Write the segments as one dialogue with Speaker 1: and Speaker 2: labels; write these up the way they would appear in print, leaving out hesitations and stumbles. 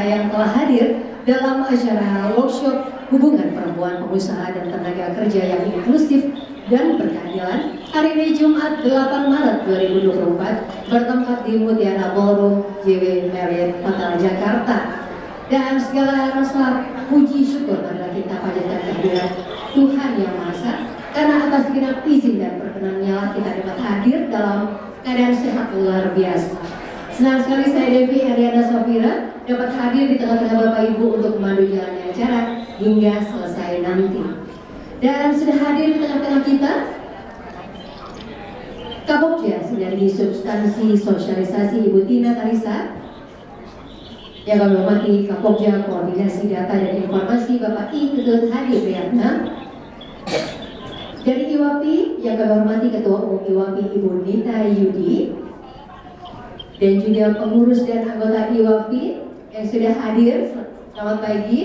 Speaker 1: yang telah hadir dalam acara workshop hubungan perempuan pengusaha dan tenaga kerja yang inklusif dan berkeadilan hari ini Jumat 8 Maret 2024 bertempat di Mutiara Ballroom JW Marriott Hotel Jakarta. Dan segala rasa puji syukur adalah kita panjatkan kehadiran Tuhan Yang Maha Esa, karena atas segenap izin dan perkenannya lah kita dapat hadir dalam keadaan sehat luar biasa. Senang sekali saya Devi Ariana Safira dapat hadir di tengah-tengah Bapak Ibu untuk memandu jalannya acara hingga selesai nanti. Dan sudah hadir di tengah-tengah kita Kapokja Sinergi Substansi Sosialisasi Ibu Tina Tarisa, yang kami hormati Kapokja Koordinasi Data dan Informasi Bapak I Ketut Hadi Priyatna. Dari IWAPI yang kami hormati Ketua Umum IWAPI Ibu Nita Yudi, dan juga pengurus dan anggota IWAPI yang sudah hadir, selamat pagi.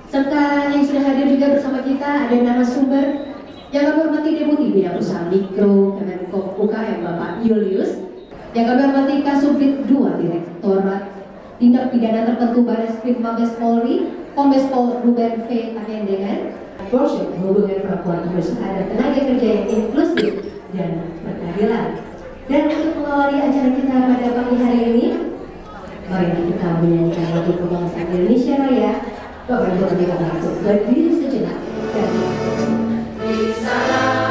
Speaker 1: Serta yang sudah hadir juga bersama kita ada narasumber yang kami hormati Deputi Bidang Usaha Mikro Kemenko UKM Bapak Julius, yang kami hormati Kasubdit 2 Direktorat Tindak Pidana Tertentu Barreskrim Mabes Polri, Kombes Pol Ruben V. Apendengan, workshop hubungan perempuan pengusaha dan tenaga kerja yang inklusif dan berkeadilan. Dan untuk mengawali acara kita pada pagi hari ini, mari kita menyanyikan lagu kebangsaan Indonesia Raya. Bapak Ibu kita langsung berdiri sejenak. Di sana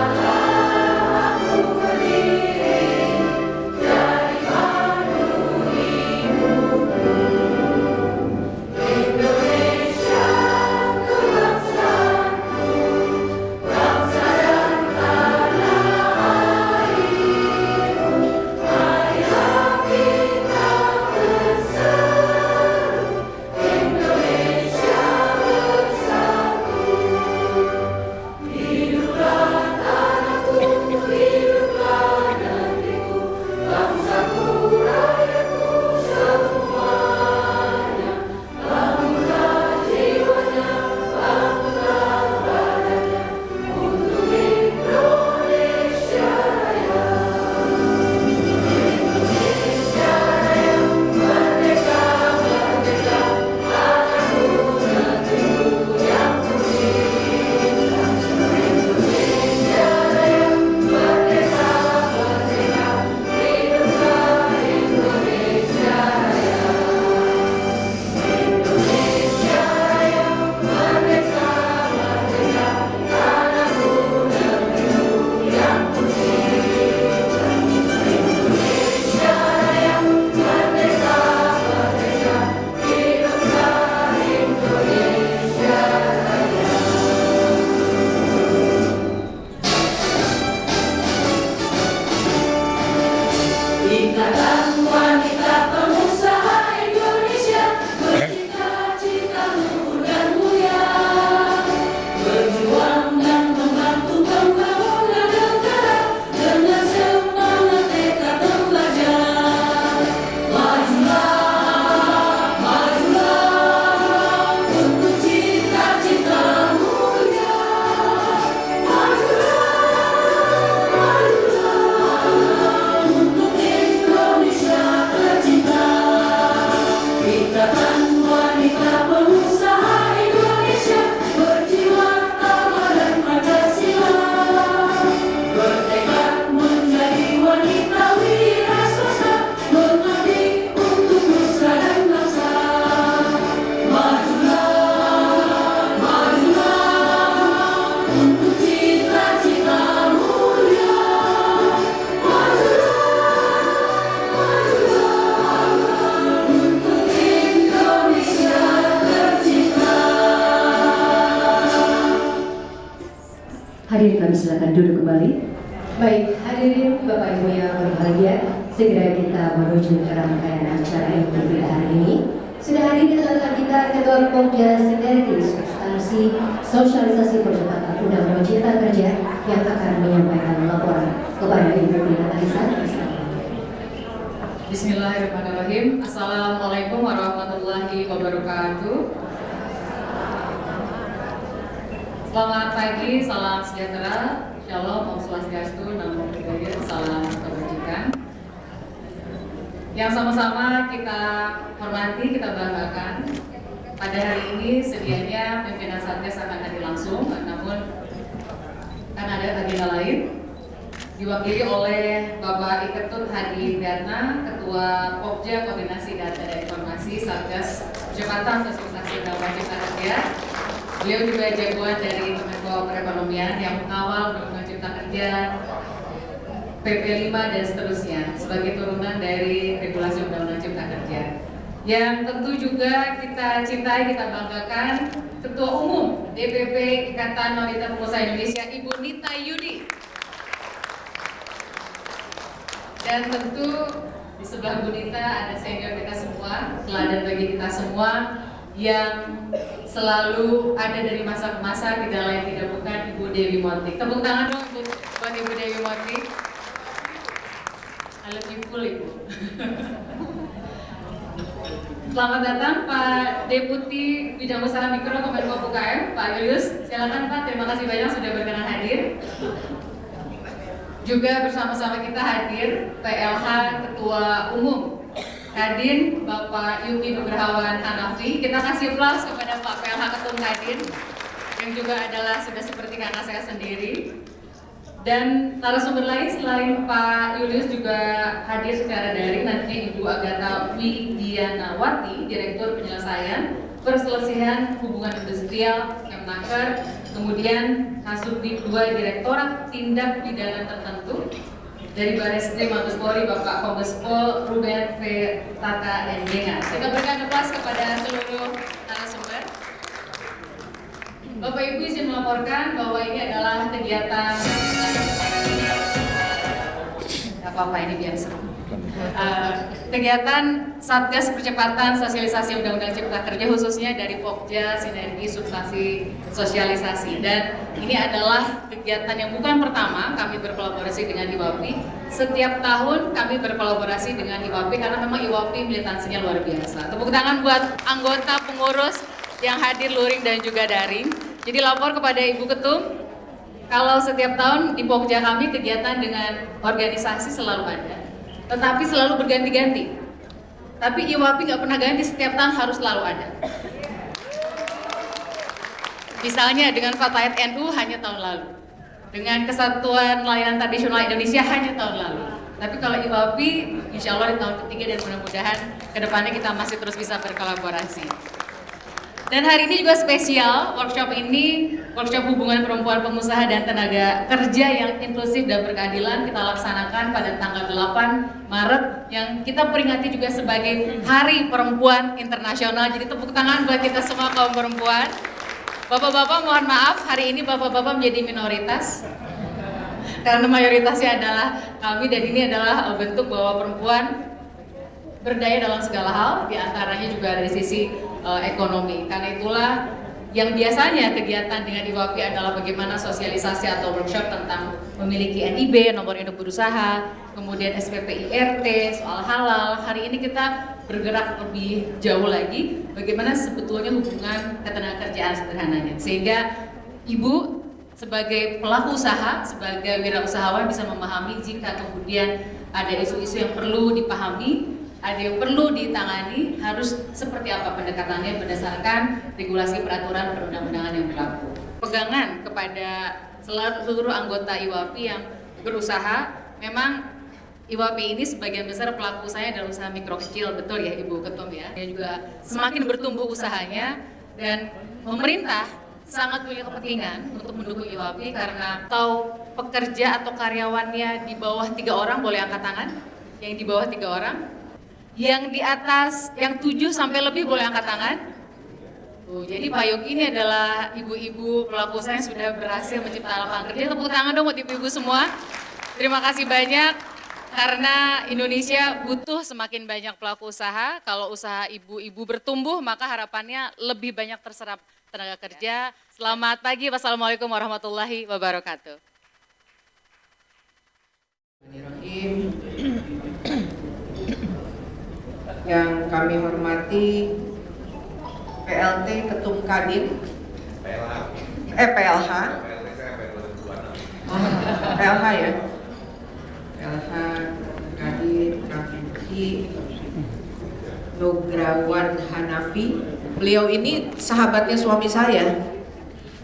Speaker 1: hadirin kami silakan duduk kembali. Baik, hadirin Bapak Ibu yang berbahagia, segera kita menuju ke rangkaian acara yang berbeda hari ini. Sudah hadir di tengah kita Ketua Pokja Sinergi Substansi Sosialisasi Percepatan Undang-Undang Cipta Kerja yang akan menyampaikan laporan kepada Ibu Tina Tarisa.
Speaker 2: Bismillahirrahmanirrahim. Assalamualaikum warahmatullahi wabarakatuh. Selamat pagi, salam sejahtera, shalom, om swastiastu, namo buddhaya, salam kebajikan. yang sama-sama kita hormati, kita banggakan. Pada hari ini sedianya pimpinan Satgas akan hadir langsung, namun kan ada agenda lain diwakili oleh Bapak Iketut Hadi Darna, Ketua Pokja Koordinasi Data dan Informasi Satgas Percepatan Sosialisasi Undang-Undang Cipta Kerja. Beliau juga jagoan dari Kemenko Perekonomian yang mengawal Undang-Undang Cipta Kerja, PP 5 dan seterusnya sebagai turunan dari regulasi Undang-Undang Cipta Kerja. Yang tentu juga kita cintai, kita banggakan Ketua Umum DPP Ikatan Wanita Pengusaha Indonesia, Ibu Nita Yudi. Dan tentu di sebelah Bu Nita ada senior kita semua, teladan bagi kita semua yang selalu ada dari masa ke masa, tidak lain tidak bukan Ibu Dewi Motik. Tepuk tangan dong buat Ibu Dewi Motik. I love you full, Ibu. Selamat datang Pak Deputi Bidang Usaha Mikro Kemenko UKM, Pak Julius. Silakan Pak, terima kasih banyak sudah berkenan hadir. Juga bersama-sama kita hadir PLH Ketua Umum Kadin Bapak Yuki Nugrahawan Hanafi. Kita kasih aplaus kepada Pak PLH Ketum Kadin yang juga adalah sudah seperti kakak saya sendiri. Dan narasumber lain selain Pak Julius juga hadir secara daring, nantinya Ibu Agatha Widianawati, Direktur Penyelesaian Perselisihan Hubungan Industrial Kemnaker, kemudian Kasubdit 2 Direktorat Tindak Pidana Tertentu dari Bareskrim Mabes Polri Bapak Kombes Pol Ruben V. Tata Endenga. Kita berikan aplaus kepada seluruh narasumber. Bapak Ibu izin melaporkan bahwa ini adalah kegiatan apa-apa ini biar seru. Kegiatan Satgas Percepatan Sosialisasi Undang-Undang Cipta Kerja khususnya dari Pokja Sinergi Substansi Sosialisasi, dan ini adalah kegiatan yang bukan pertama kami berkolaborasi dengan IWAPI. Setiap tahun kami berkolaborasi dengan IWAPI karena memang IWAPI militansinya luar biasa. Tepuk tangan buat anggota pengurus yang hadir luring dan juga daring. Jadi lapor kepada Ibu Ketum, kalau setiap tahun di Pokja kami kegiatan dengan organisasi selalu ada, tetapi selalu berganti-ganti. Tapi IWAPI nggak pernah ganti, setiap tahun harus selalu ada. Misalnya dengan Fatayat NU hanya tahun lalu, dengan Kesatuan Layanan Tradisional Indonesia hanya tahun lalu. Tapi kalau IWAPI, insya Allah di tahun ketiga dan mudah-mudahan kedepannya kita masih terus bisa berkolaborasi. Dan hari ini juga spesial, workshop ini, workshop hubungan perempuan pengusaha dan tenaga kerja yang inklusif dan berkeadilan kita laksanakan pada tanggal 8 Maret yang kita peringati juga sebagai Hari Perempuan Internasional. Jadi tepuk tangan buat kita semua kaum perempuan. Bapak-bapak mohon maaf, hari ini bapak-bapak menjadi minoritas karena mayoritasnya adalah kami, dan ini adalah bentuk bahwa perempuan berdaya dalam segala hal, diantaranya juga dari sisi ekonomi. Karena itulah yang biasanya kegiatan dengan IWAPI adalah bagaimana sosialisasi atau workshop tentang memiliki NIB, nomor induk berusaha, kemudian SPP IRT, soal halal. Hari ini kita bergerak lebih jauh lagi, bagaimana sebetulnya hubungan ketenagakerjaan sederhananya. Sehingga Ibu sebagai pelaku usaha, sebagai wirausahawan bisa memahami jika kemudian ada isu-isu yang perlu dipahami, ada yang perlu ditangani, harus seperti apa pendekatannya berdasarkan regulasi peraturan perundang-undangan yang berlaku. Pegangan kepada seluruh anggota IWAPI yang berusaha, memang IWAPI ini sebagian besar pelaku saya adalah usaha mikro kecil, betul ya Ibu Ketum ya. Dia juga semakin bertumbuh usahanya, dan pemerintah sangat punya kepentingan untuk mendukung IWAPI karena atau pekerja atau karyawannya di bawah 3 orang boleh angkat tangan, yang di bawah 3 orang. Yang di atas, yang 7 sampai lebih boleh angkat tangan. Jadi Pak Yogi ini adalah ibu-ibu pelaku usaha yang sudah berhasil menciptakan lapangan kerja. Tepuk tangan dong buat ibu-ibu semua. Terima kasih banyak, karena Indonesia butuh semakin banyak pelaku usaha. Kalau usaha ibu-ibu bertumbuh, maka harapannya lebih banyak terserap tenaga kerja. Selamat pagi, wassalamualaikum warahmatullahi wabarakatuh.
Speaker 3: Yang kami hormati PLT Ketum Kadin, PLH ya, PLH Kadin, Kavisi, Yudi Nugrawan Hanafi. Beliau ini sahabatnya suami saya.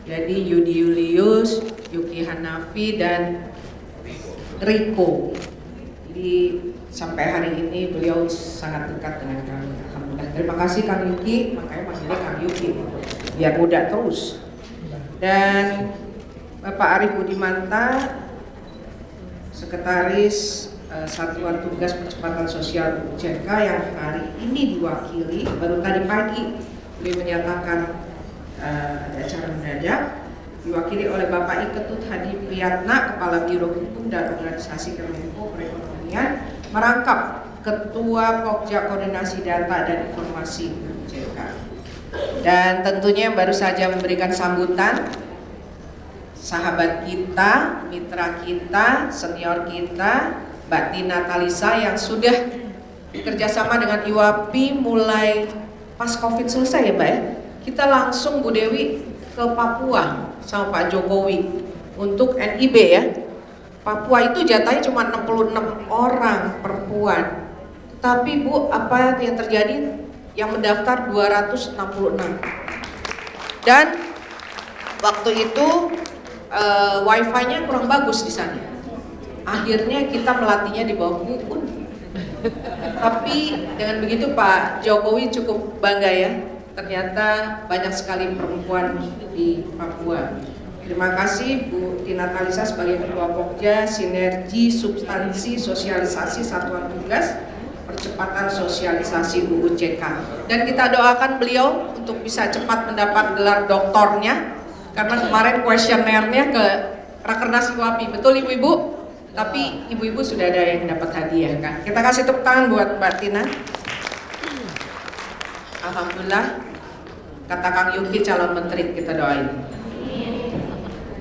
Speaker 3: Jadi Yudi Julius, Yuki Hanafi, dan Riko. Jadi sampai hari ini beliau sangat dekat dengan kami. Alhamdulillah. Terima kasih Kang Yuki, makanya panggilnya Kang Yuki biar muda terus. Dan Bapak Arif Budimanta, Sekretaris Satuan Tugas Percepatan Sosial UCK, yang hari ini diwakili, baru tadi pagi beliau menyatakan ada acara mendadak, diwakili oleh Bapak Iketut Hadi Priyatna, Kepala Biro Hukum dan Organisasi Kemenko Perekonomian, merangkap Ketua Pokja Koordinasi Data dan Informasi UCK. Dan tentunya baru saja memberikan sambutan sahabat kita, mitra kita, senior kita, Mbak Tina Talisa, yang sudah kerjasama dengan IWAPI mulai pas COVID selesai ya Mbak ya. Kita langsung Bu Dewi ke Papua sama Pak Jokowi untuk NIB ya. Papua itu jatahnya cuma 66 orang perempuan. Tapi Bu, apa yang terjadi? Yang mendaftar 266. Dan waktu itu wifi-nya kurang bagus di sana. Akhirnya kita melatihnya di bawah Bukun. Tapi dengan begitu Pak Jokowi cukup bangga ya. Ternyata banyak sekali perempuan di Papua. Terima kasih Bu Tina Talisa sebagai Ketua Pokja Sinergi Substansi Sosialisasi Satuan Tugas Percepatan Sosialisasi UUCK. Dan kita doakan beliau untuk bisa cepat mendapat gelar doktornya, karena kemarin kuesionernya ke Rakernas IWAPI. Betul Ibu-Ibu? Tapi Ibu-Ibu sudah ada yang dapat hadiah kan? Kita kasih tepuk tangan buat Mbak Tina. Alhamdulillah, kata Kang Yuki calon menteri, kita doain.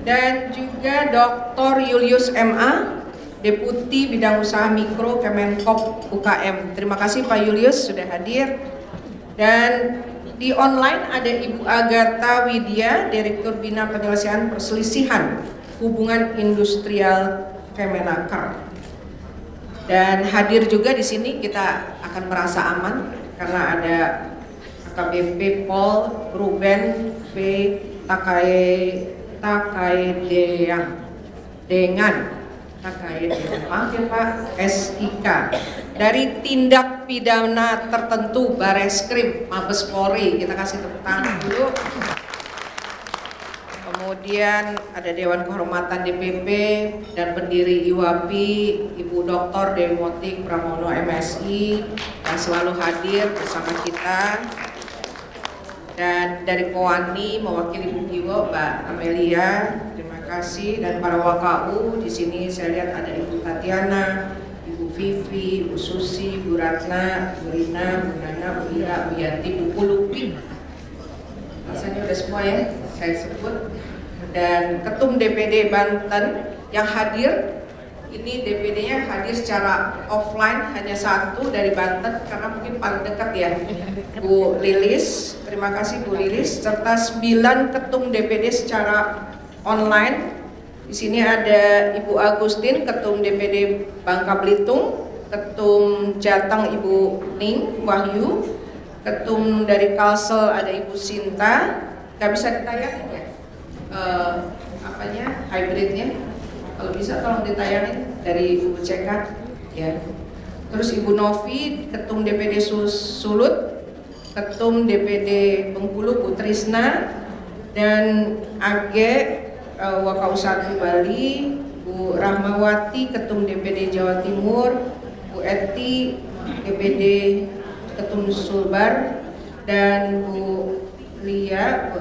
Speaker 3: Dan juga Dr. Julius MA, Deputi Bidang Usaha Mikro Kemenkop UKM. Terima kasih Pak Julius sudah hadir. Dan di online ada Ibu Agatha Widya, Direktur Bina Penyelesaian Perselisihan Hubungan Industrial Kemenaker. Dan hadir juga di sini, kita akan merasa aman karena ada AKBP Pol Ruben B maaf ya Pak, SIK dari tindak pidana tertentu Bareskrim Mabes Polri. Kita kasih tepuk tangan dulu. Kemudian ada Dewan Kehormatan DPP dan pendiri IWAPI, Ibu Dr. Demotik Pramono MSI, yang selalu hadir bersama kita. Dan dari Kowani mewakili Bu Kiwo, Mbak Amelia, terima kasih. Dan para WKU di sini saya lihat ada Ibu Tatiana, Ibu Vivi, Ibu Susi, Bu Ratna, Bu Rina, Bu Nana, Bu Ira, Bu Yanti, Bu Kulupi. Rasanya udah semua ya saya sebut. Dan Ketum DPD Banten yang hadir, ini DPD-nya hadir secara offline, hanya satu dari Banten karena mungkin paling dekat ya, Bu Lilis. Terima kasih Bu Lilis, serta 9 ketum DPD secara online. Di sini ada Ibu Agustin, Ketum DPD Bangka Belitung, Ketum Jateng Ibu Ning Wahyu, Ketum dari Kalsel ada Ibu Sinta. Gak bisa ditayangin ya? Hybridnya, kalau bisa tolong ditayangin dari Ibu Cekat ya. Terus Ibu Novi, Ketum DPD Sulut, Ketum DPD Bengkulu Bu Trisna, dan AG Wakau 1 Bali Bu Rahmawati, Ketum DPD Jawa Timur, Bu Eti DPD Ketum Sulbar, dan Bu Lia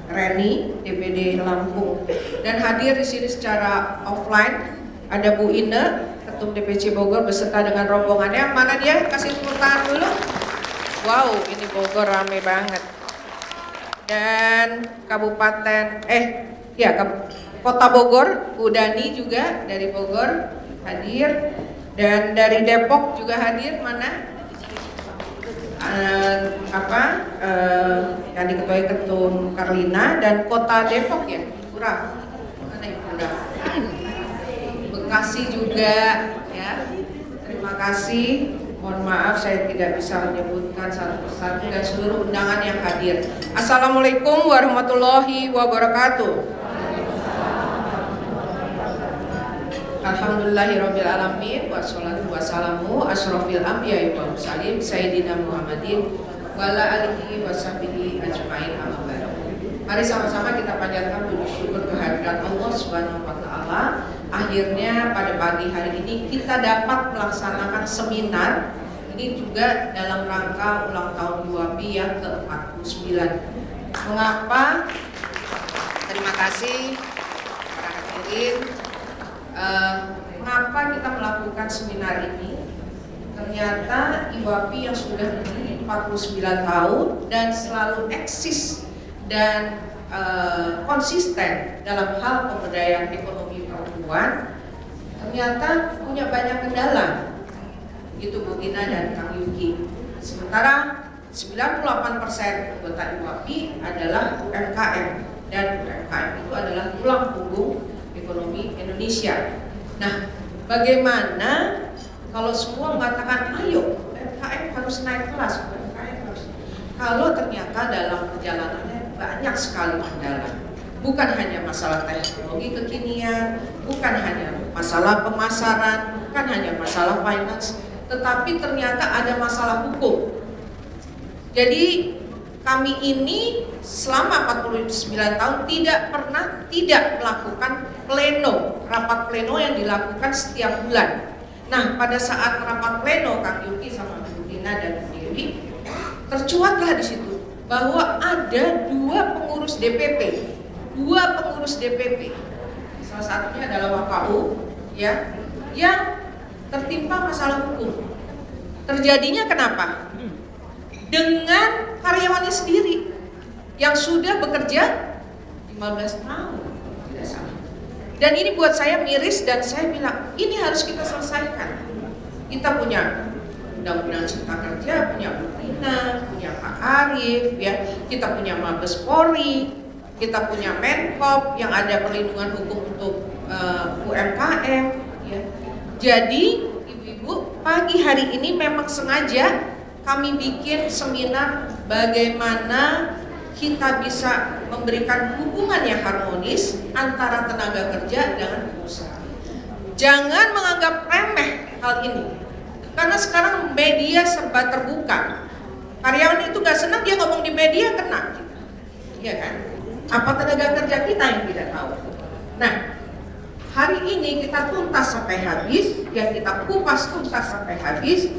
Speaker 3: Reni DPD Lampung. Dan hadir di sini secara offline ada Bu Ine, Ketum DPC Bogor beserta dengan rombongannya. Mana dia? Kasih tepuk tangan dulu. Wow, ini Bogor rame banget. Dan Kota Bogor, Bu Dani juga dari Bogor hadir. Dan dari Depok juga hadir. Mana? Yang diketuai Ketum Karlina. Dan Kota Depok ya, Kurang. Mana yang Kurang? Bekasi juga ya. Terima kasih. Mohon maaf saya tidak bisa menyebutkan satu persatu dan seluruh undangan yang hadir. Assalamualaikum warahmatullahi wabarakatuh. Alhamdulillahirrabbilalamin. Wassalatu wassalamu asyrafil anbiya'i wal mursalin Sayyidina Muhammadin wala alihi wasahbihi ajmain amma ba'du. Mari sama-sama kita panjatkan puji syukur kehadirat Allah Subhanahu wa taala. Akhirnya pada pagi hari ini kita dapat melaksanakan seminar ini juga dalam rangka ulang tahun UAPI yang ke-49. Mengapa? Terima kasih para hadirin. Mengapa kita melakukan seminar ini? Ternyata IWAPI yang sudah berdiri 49 tahun dan selalu eksis dan konsisten dalam hal pemberdayaan ekonomi perempuan, ternyata punya banyak kendala, gitu Bu Tina dan Kang Yuki. Sementara 98% anggota IWAPI adalah UMKM dan UMKM itu adalah tulang punggung ekonomi Indonesia. Nah, bagaimana kalau semua mengatakan ayo UMKM harus naik kelas, UMKM harus, kalau ternyata dalam perjalanannya banyak sekali kendala. Bukan hanya masalah teknologi kekinian, bukan hanya masalah pemasaran, bukan hanya masalah finance, tetapi ternyata ada masalah hukum. Jadi kami ini selama 49 tahun tidak pernah tidak melakukan pleno, rapat pleno yang dilakukan setiap bulan. Nah, pada saat rapat pleno Kang Yuki sama Bu Tina dan Bu Dewi, tercuatlah di situ bahwa ada dua pengurus DPP. Salah satunya adalah WKU ya, yang tertimpa masalah hukum. Terjadinya kenapa? Dengan karyawannya sendiri yang sudah bekerja 15 tahun, tidak salah. Dan ini buat saya miris dan saya bilang ini harus kita selesaikan. Kita punya Undang-Undang Cipta Kerja, punya Bu Tina, punya Pak Arief, ya, kita punya Mabes Polri, kita punya Menkop yang ada perlindungan hukum untuk UMKM. Ya. Jadi ibu-ibu, pagi hari ini memang sengaja kami bikin seminar bagaimana kita bisa memberikan hubungan yang harmonis antara tenaga kerja dengan pengusaha. Jangan menganggap remeh hal ini. Karena sekarang media serba terbuka. Karyawan itu gak senang dia ngomong di media, kena kita. Iya kan? Apa tenaga kerja kita yang tidak tahu? Nah, hari ini kita tuntas sampai habis, ya kita kupas tuntas sampai habis,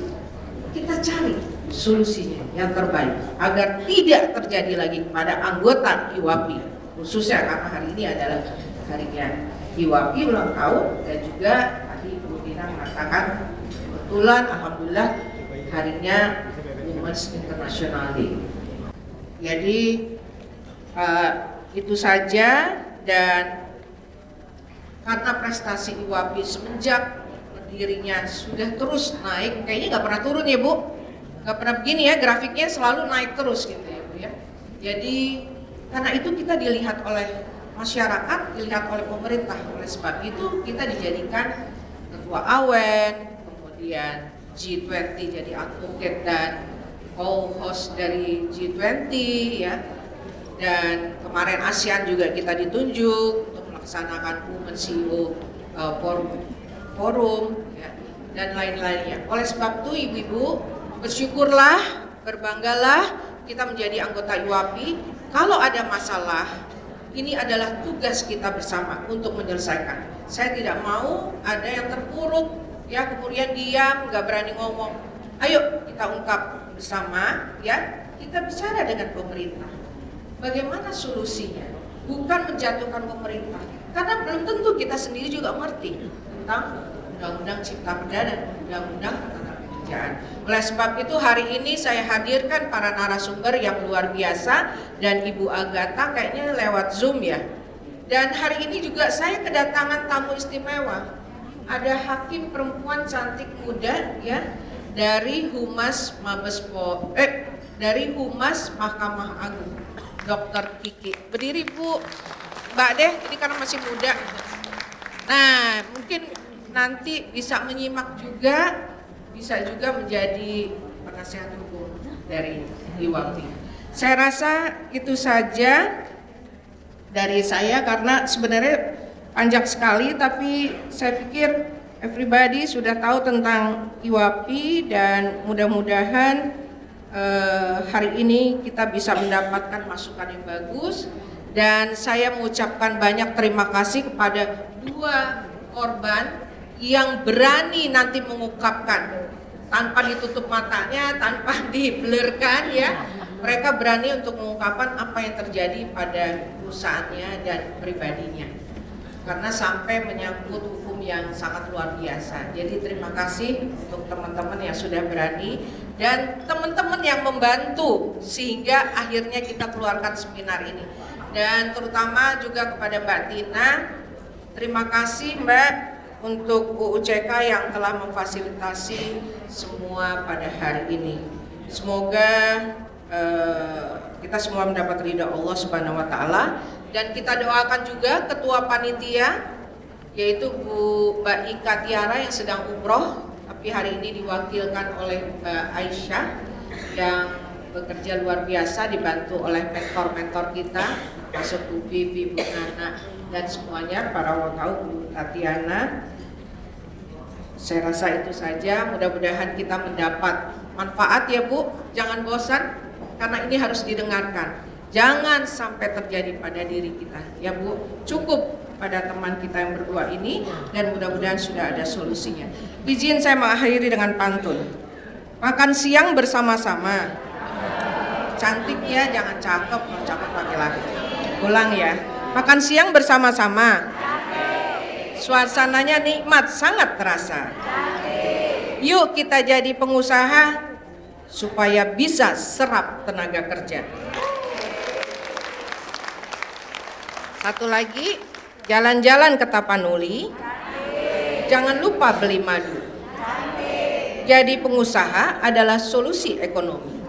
Speaker 3: kita cari solusinya yang terbaik agar tidak terjadi lagi kepada anggota IWAPI, khususnya karena hari ini adalah harinya IWAPI ulang tahun dan juga tadi Bu Tina mengatakan kebetulan alhamdulillah harinya Women's International Day. Jadi itu saja, dan karena prestasi IWAPI semenjak berdirinya sudah terus naik, kayaknya nggak pernah turun ya Bu, nggak pernah begini ya, grafiknya selalu naik terus gitu ya Bu ya. Jadi karena itu kita dilihat oleh masyarakat, dilihat oleh pemerintah, oleh sebab itu kita dijadikan ketua AWEN, kemudian G20 jadi advocate dan co-host dari G20 ya. Dan kemarin ASEAN juga kita ditunjuk untuk melaksanakan Women CEO Forum ya, dan lain-lainnya. Oleh sebab itu ibu-ibu, bersyukurlah, berbanggalah kita menjadi anggota IWAPI. Kalau ada masalah, ini adalah tugas kita bersama untuk menyelesaikan. Saya tidak mau ada yang terpuruk ya, kemudian diam, nggak berani ngomong. Ayo kita ungkap bersama ya, kita bicara dengan pemerintah. Bagaimana solusinya? Bukan menjatuhkan pemerintah, karena belum tentu kita sendiri juga mengerti tentang Undang-Undang Cipta Kerja dan Undang-Undang Ketenagakerjaan. Oleh sebab itu hari ini saya hadirkan para narasumber yang luar biasa, dan Ibu Agatha kayaknya lewat Zoom ya. Dan hari ini juga saya kedatangan tamu istimewa. Ada hakim perempuan cantik muda ya, dari Humas dari Humas Mahkamah Agung, Dr. Kiki. Berdiri Bu, Mbak Deh, ini karena masih muda. Nah, mungkin nanti bisa menyimak juga, bisa juga menjadi penasehat hukum dari IWAPI. Saya rasa itu saja dari saya karena sebenarnya panjang sekali, tapi saya pikir everybody sudah tahu tentang IWAPI dan mudah-mudahan hari ini kita bisa mendapatkan masukan yang bagus. Dan saya mengucapkan banyak terima kasih kepada dua korban yang berani nanti mengungkapkan tanpa ditutup matanya, tanpa diblurkan ya. Mereka berani untuk mengungkapkan apa yang terjadi pada perusahaannya dan pribadinya. Karena sampai menyangkut hukum yang sangat luar biasa. Jadi terima kasih untuk teman-teman yang sudah berani dan teman-teman yang membantu sehingga akhirnya kita keluarkan seminar ini. Dan terutama juga kepada Mbak Tina, terima kasih Mbak untuk UUCK yang telah memfasilitasi semua pada hari ini. Semoga kita semua mendapat ridha Allah Subhanahu wa taala, dan kita doakan juga ketua panitia yaitu Bu Mbak Ika Tiara yang sedang umroh tapi hari ini diwakilkan oleh Mbak Aisyah yang bekerja luar biasa dibantu oleh mentor-mentor kita, masuk Bu Vivi, Bu Nana dan semuanya, para wakau, Bu Tatiana. Saya rasa itu saja, mudah-mudahan kita mendapat manfaat ya Bu, jangan bosan karena ini harus didengarkan. Jangan sampai terjadi pada diri kita ya Bu, cukup pada teman kita yang berdua ini dan mudah-mudahan sudah ada solusinya. Izin saya mengakhiri dengan pantun. Makan siang bersama-sama. Cantik ya, jangan cakep, mau cakep laki-laki. Ulang ya. Makan siang bersama-sama. Suasananya nikmat, sangat terasa. Yuk kita jadi pengusaha supaya bisa serap tenaga kerja. Satu lagi, jalan-jalan ke Tapanuli. Jangan lupa beli madu. Jadi pengusaha adalah solusi ekonomi.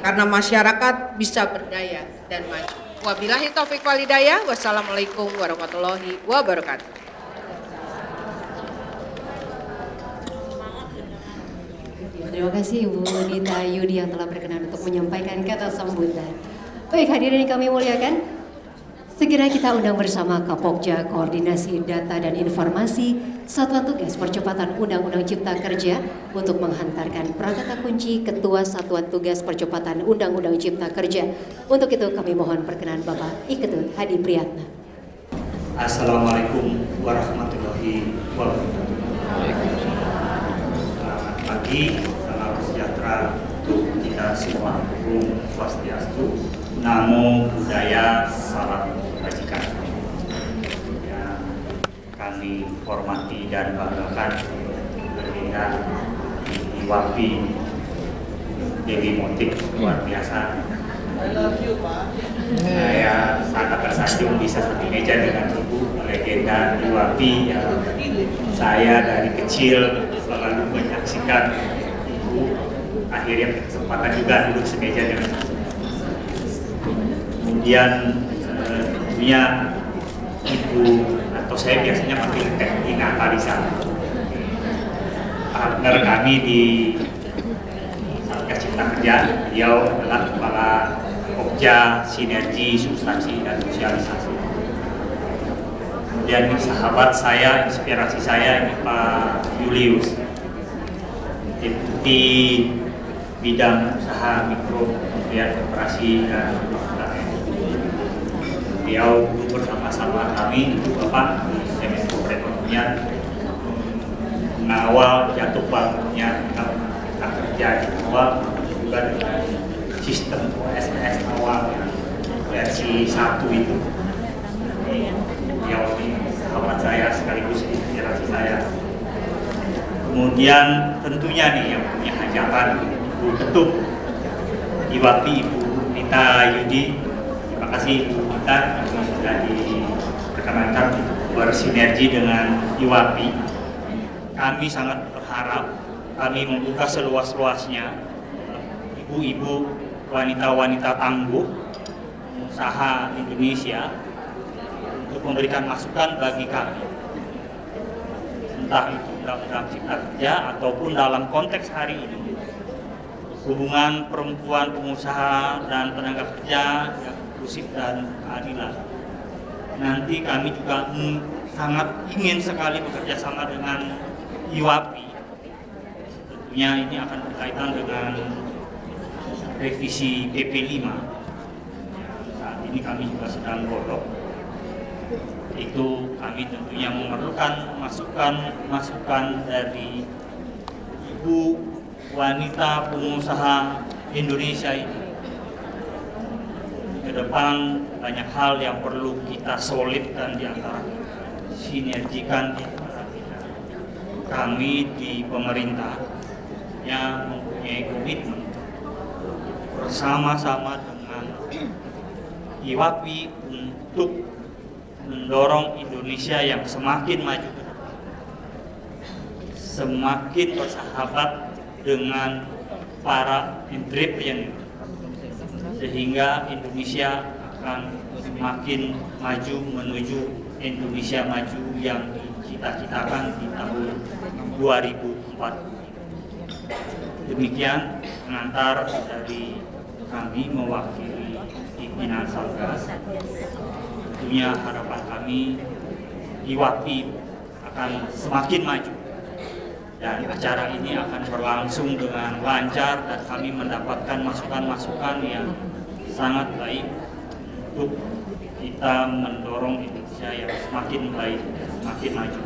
Speaker 3: Karena masyarakat bisa berdaya dan maju. Wabillahi taufiq wal hidayah. Wassalamualaikum warahmatullahi wabarakatuh.
Speaker 4: Terima kasih Ibu Nita Yudi yang telah berkenan untuk menyampaikan kata sambutan. Baik, hadirin yang kami muliakan, segera kita undang bersama Kapokja Koordinasi Data dan Informasi Satuan Tugas Percepatan Undang-Undang Cipta Kerja untuk menghantarkan prakata kunci Ketua Satuan Tugas Percepatan Undang-Undang Cipta Kerja. Untuk itu kami mohon perkenan Bapak Iketut Hadi Priyatna.
Speaker 5: Assalamualaikum warahmatullahi wabarakatuh. Selamat pagi, salam sejahtera untuk kita semua. Om Swastiastu, Namo Buddhaya, salam kebajikan. Yang kami hormati dan banggakan Baginda IWAPI Dewi Motik, luar biasa. Saya sangat tersanjung bisa satu meja dengan Ibu legenda IWAPI yang saya dari kecil selalu menyaksikan Ibu akhirnya berkesempatan juga duduk semeja dengan saya. Kemudian tentunya Ibu atau saya biasanya panggil Teh Ina Talisa, partner kami di Satgas Cipta Kerja. Beliau adalah Kepala Pokja Sinergi Substansi dan Sosialisasi. Kemudian sahabat saya, inspirasi saya ini Pak Julius, Deputi Bidang Usaha Mikro Kementerian Koperasi dan UMKM. Beliau bersama-sama kami, Bapak Menko Perekonomian, mengawal jatuh bangunnya Cipta Kerja di awal, juga dengan sistem OSS awal yang versi 1 itu. Beliau ini sahabat saya sekaligus inspirasi saya. Kemudian tentunya nih yang punya hajatan Ibu Ketum IWAPI, Ibu Nita Yudi. Terima kasih Ibu Nita sudah diperkenankan bersinergi dengan IWAPI. Kami sangat berharap kami membuka seluas-luasnya ibu-ibu, wanita-wanita tangguh usaha Indonesia untuk memberikan masukan bagi kami, entah itu Undang-Undang Cipta Kerja ataupun dalam konteks hari ini hubungan perempuan pengusaha dan tenaga kerja yang inklusif dan keadilan. Nanti kami juga sangat ingin sekali bekerja sama dengan IWAPI. Tentunya ini akan berkaitan dengan revisi PP 5. Saat ini kami juga sedang godok. Itu kami tentunya memerlukan masukan dari ibu wanita pengusaha Indonesia ini. Ke depan banyak hal yang perlu kita solidkan di antara kita, sinergikan di antara kita. Kami di pemerintah yang mempunyai komitmen bersama-sama dengan IWAPI untuk mendorong Indonesia yang semakin maju, semakin bersahabat dengan para entrepreneur, sehingga Indonesia akan semakin maju menuju Indonesia maju yang dicita-citakan di tahun 2040. Demikian pengantar dari kami mewakili pimpinan Satgas. Tentunya harapan kami IWAPI akan semakin maju dan acara ini akan berlangsung dengan lancar dan kami mendapatkan masukan-masukan yang sangat baik untuk kita mendorong Indonesia yang semakin baik, semakin maju.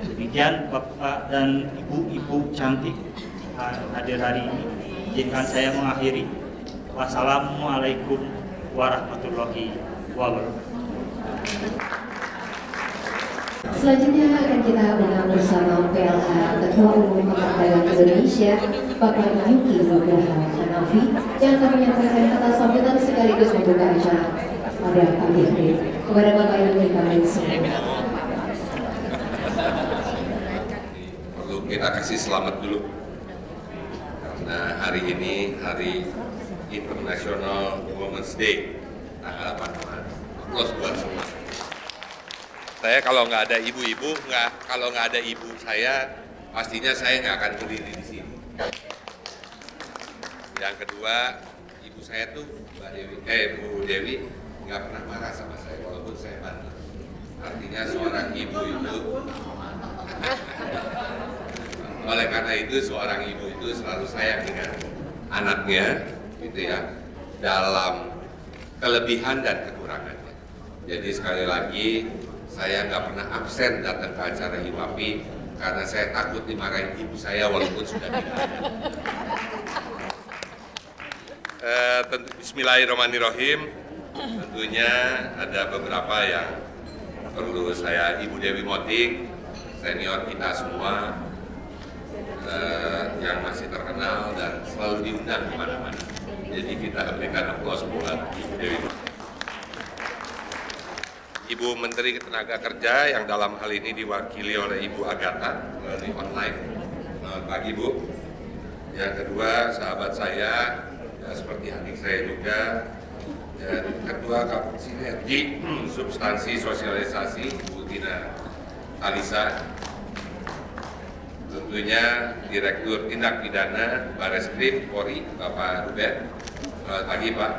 Speaker 5: Demikian Bapak dan Ibu-ibu cantik hadir hari ini. Izinkan saya mengakhiri. Wassalamualaikum warahmatullahi wabarakatuh.
Speaker 1: Selanjutnya akan kita undang bersama PLH Ketua Umum Kamar Dagang Indonesia, Bapak Yuki Nugraha Hanafi, yang akan menyampaikan kata sambutan sekaligus membuka acara pada pagi hari. Kepada Bapak Yuki kami semua.
Speaker 6: Perlu kita kasih selamat dulu, karena hari ini hari International Women's Day, tanggal 8 Maret. Aplaus buat semua. Saya kalau nggak ada ibu-ibu, kalau nggak ada ibu saya, pastinya saya nggak akan berdiri di sini. Yang kedua, ibu saya tuh Bu Dewi nggak pernah marah sama saya walaupun saya bantu. Artinya seorang ibu itu, oleh karena itu seorang ibu itu selalu sayang dengan anaknya, gitu ya, dalam kelebihan dan kekurangannya. Jadi sekali lagi, saya nggak pernah absen datang ke acara IWAPI karena saya takut dimarahin ibu saya walaupun sudah tidak. Bismillahirrahmanirrahim. Tentunya ada beberapa yang perlu saya, Ibu Dewi Motik, senior kita semua yang masih terkenal dan selalu diundang kemana-mana. Jadi kita berikan aplaus buat Ibu Dewi Motik. Ibu Menteri Tenaga Kerja yang dalam hal ini diwakili oleh Ibu Agatha melalui online. Selamat pagi Bu. Yang kedua, sahabat saya, ya seperti adik saya juga, dan Ketua Kapus Sinergi Substansi Sosialisasi Bu Tina Talisa. Tentunya Direktur Tindak Pidana Bareskrim Polri Bapak Ruben. Selamat pagi Pak.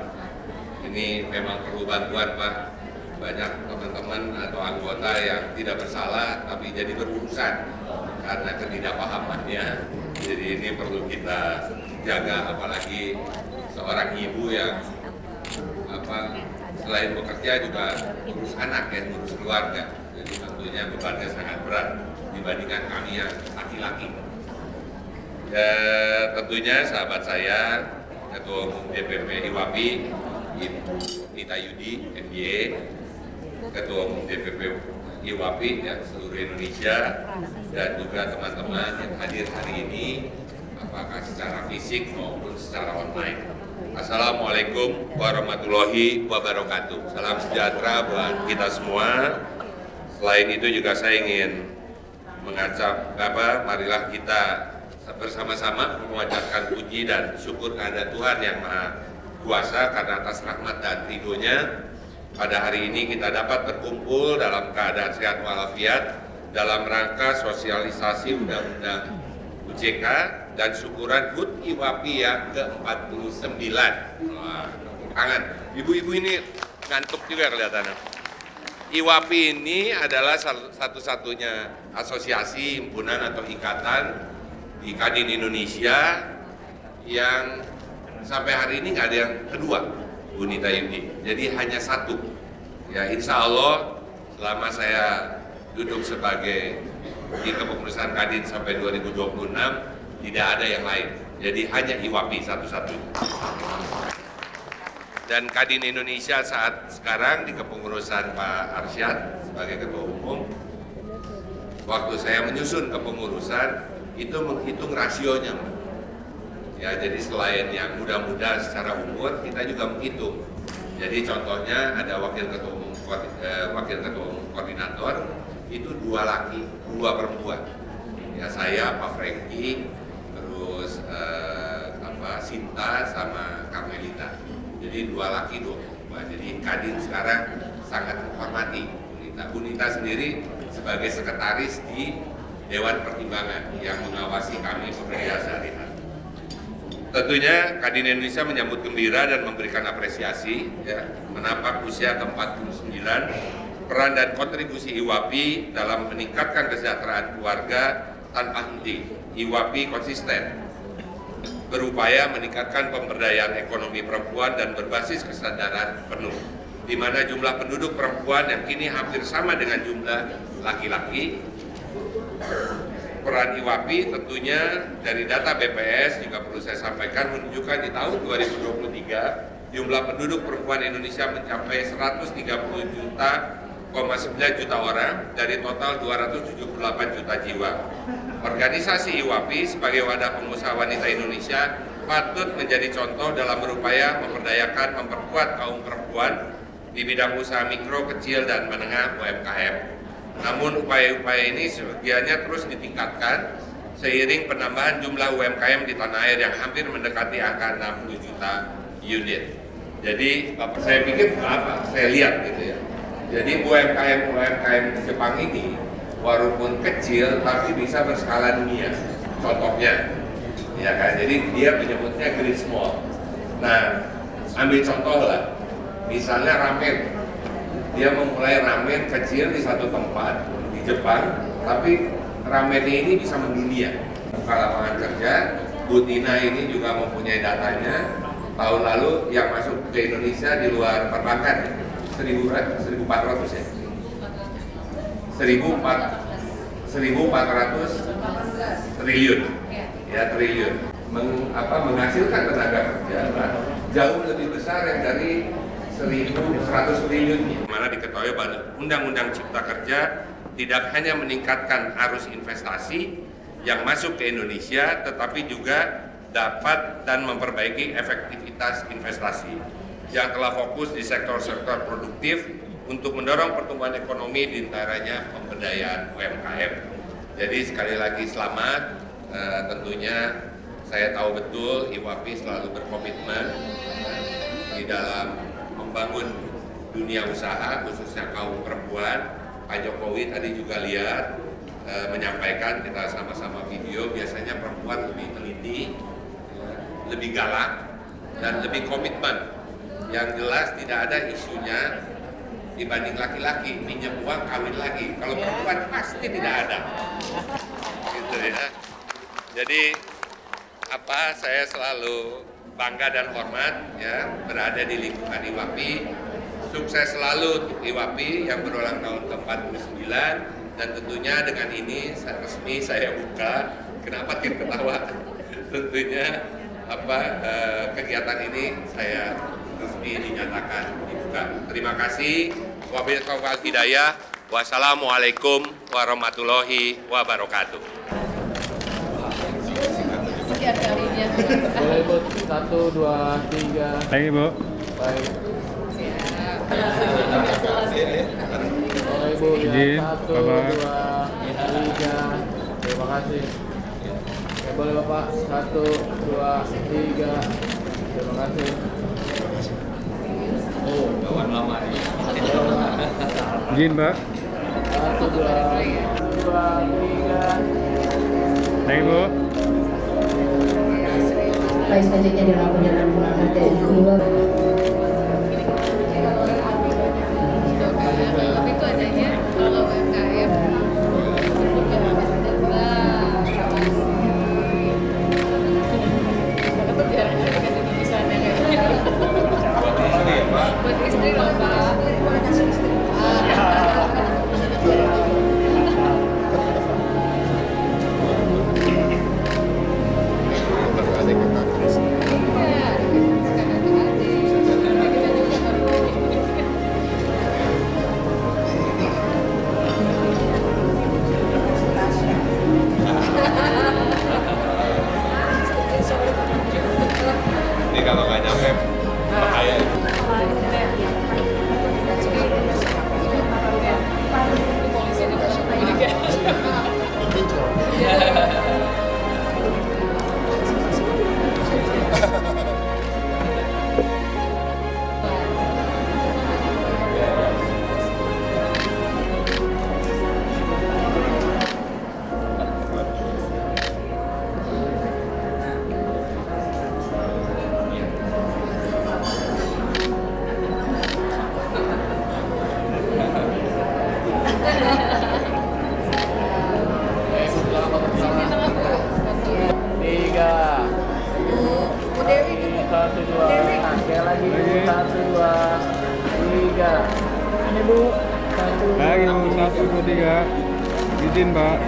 Speaker 6: Ini memang perlu bantuan Pak. Banyak teman-teman atau anggota yang tidak bersalah tapi jadi berurusan karena ketidakpahamannya. Jadi ini perlu kita jaga, apalagi seorang ibu yang selain bekerja juga urus anak ya, urus keluarga. Jadi tentunya bebannya sangat berat dibandingkan kami yang laki-laki. Tentunya sahabat saya Ketua Umum DPP IWAPI Ibu Nita Yudi MBA, Ketua Umum DPP IWAPI ya, seluruh Indonesia, dan juga teman-teman yang hadir hari ini, apakah secara fisik maupun secara online. Assalamualaikum warahmatullahi wabarakatuh. Salam sejahtera buat kita semua. Selain itu juga saya ingin mengajak marilah kita bersama-sama mengucapkan puji dan syukur kepada Tuhan yang Maha Kuasa karena atas rahmat dan ridho-Nya. Pada hari ini kita dapat berkumpul dalam keadaan sehat walafiat dalam rangka sosialisasi Undang-Undang OJK dan syukuran HUT IWAPI yang ke-49. Wah, kangen. Ibu-ibu ini ngantuk juga kelihatannya. IWAPI ini adalah satu-satunya asosiasi, himpunan atau ikatan di Kadin Indonesia yang sampai hari ini nggak ada yang kedua, Bu Nita Yudi. Jadi hanya satu. Ya, insya Allah selama saya duduk sebagai di kepengurusan Kadin sampai 2026 tidak ada yang lain. Jadi hanya IWAPI satu-satunya. Dan Kadin Indonesia saat sekarang di kepengurusan Pak Arsyad sebagai Ketua Umum, waktu saya menyusun kepengurusan itu menghitung rasionya. Ya, jadi selain yang muda-muda secara umur, kita juga menghitung. Jadi contohnya ada wakil ketua umum koordinator itu 2 laki, 2 perempuan. Ya, saya, Pak Franky, terus Sinta sama Carmelita. Jadi 2 laki, 2 perempuan. Jadi Kadin sekarang sangat menghormati Bu Nita sendiri sebagai sekretaris di Dewan Pertimbangan yang mengawasi kami bekerja sehari-hari. Tentunya Kadin Indonesia menyambut gembira dan memberikan apresiasi, ya, menapak usia ke-49, peran dan kontribusi IWAPI dalam meningkatkan kesejahteraan keluarga tanpa henti. IWAPI konsisten berupaya meningkatkan pemberdayaan ekonomi perempuan dan berbasis kesadaran penuh, di mana jumlah penduduk perempuan yang kini hampir sama dengan jumlah laki-laki. Peran IWAPI tentunya dari data BPS juga perlu saya sampaikan menunjukkan di tahun 2023 jumlah penduduk perempuan Indonesia mencapai 130,9 juta orang dari total 278 juta jiwa. Organisasi IWAPI sebagai wadah pengusaha wanita Indonesia patut menjadi contoh dalam berupaya memperdayakan, memperkuat kaum perempuan di bidang usaha mikro, kecil, dan menengah UMKM. Namun upaya-upaya ini sebagiannya terus ditingkatkan seiring penambahan jumlah UMKM di tanah air yang hampir mendekati angka 60 juta unit. Jadi saya pikir apa? Saya lihat gitu ya. Jadi UMKM Jepang ini walaupun kecil tapi bisa berskala dunia. Contohnya, ya kan? Jadi dia menyebutnya green small. Nah, ambil contoh lah. Misalnya ramen. Dia memulai ramen kecil di satu tempat di Jepang, tapi ramennya ini bisa mendunia. Buka lapangan kerja, Bu Tina ini juga mempunyai datanya. Tahun lalu yang masuk ke Indonesia di luar perbankan 1.400 ya? 1.400 triliun, ya triliun. Menghasilkan tenaga kerja jauh lebih besar yang dari 1.100 triliun. Mana diketahui bahwa Undang-Undang Cipta Kerja tidak hanya meningkatkan arus investasi yang masuk ke Indonesia, tetapi juga dapat dan memperbaiki efektivitas investasi yang telah fokus di sektor-sektor produktif untuk mendorong pertumbuhan ekonomi, di antaranya pemberdayaan UMKM. Jadi sekali lagi selamat, tentunya saya tahu betul IWAPI selalu berkomitmen di dalam membangun dunia usaha, khususnya kaum perempuan. Pak Jokowi tadi juga lihat menyampaikan, kita sama-sama video, biasanya perempuan lebih teliti, lebih galak, dan lebih komitmen. Yang jelas tidak ada isunya dibanding laki-laki, minjem uang kawin lagi. Kalau perempuan pasti tidak ada. Gitu ya. Jadi saya selalu bangga dan hormat ya berada di lingkungan IWAPI. Sukses selalu untuk IWAPI yang berulang tahun ke-49, dan tentunya dengan ini resmi saya buka. Kenapa tim ketawa? Tentunya kegiatan ini saya resmi dinyatakan dibuka. Terima kasih. Wabillahi taufiq wal hidayah. Wassalamualaikum warahmatullahi wabarakatuh.
Speaker 2: Sekian kalinya.
Speaker 7: Boleh Bu, 1, 2, 3.
Speaker 8: Baik Ibu.
Speaker 7: Baik. Boleh Bu,
Speaker 8: Izin,
Speaker 7: ya 1,
Speaker 8: Bapak.
Speaker 7: 2, 3. Terima kasih. Ya, boleh Bapak, 1, 2, 3. Terima kasih. Oh, kawan lama nih.
Speaker 8: Izin Mbak.
Speaker 7: 1, 2. 2, 3.
Speaker 8: Baik Bu.
Speaker 1: Baik, selanjutnya adalah penyerahan pengangkat dari kedua.
Speaker 2: Itu adanya kalau UMKM buat istri loh Pak.
Speaker 6: Ini kalau nggak nyampe bahaya.
Speaker 7: Satu, dua. Nah, sekali lagi. 1, 2, 3. Ini Bu. 1, 2,
Speaker 8: Lagi Bu, 1, 2, 3. Izin Pak.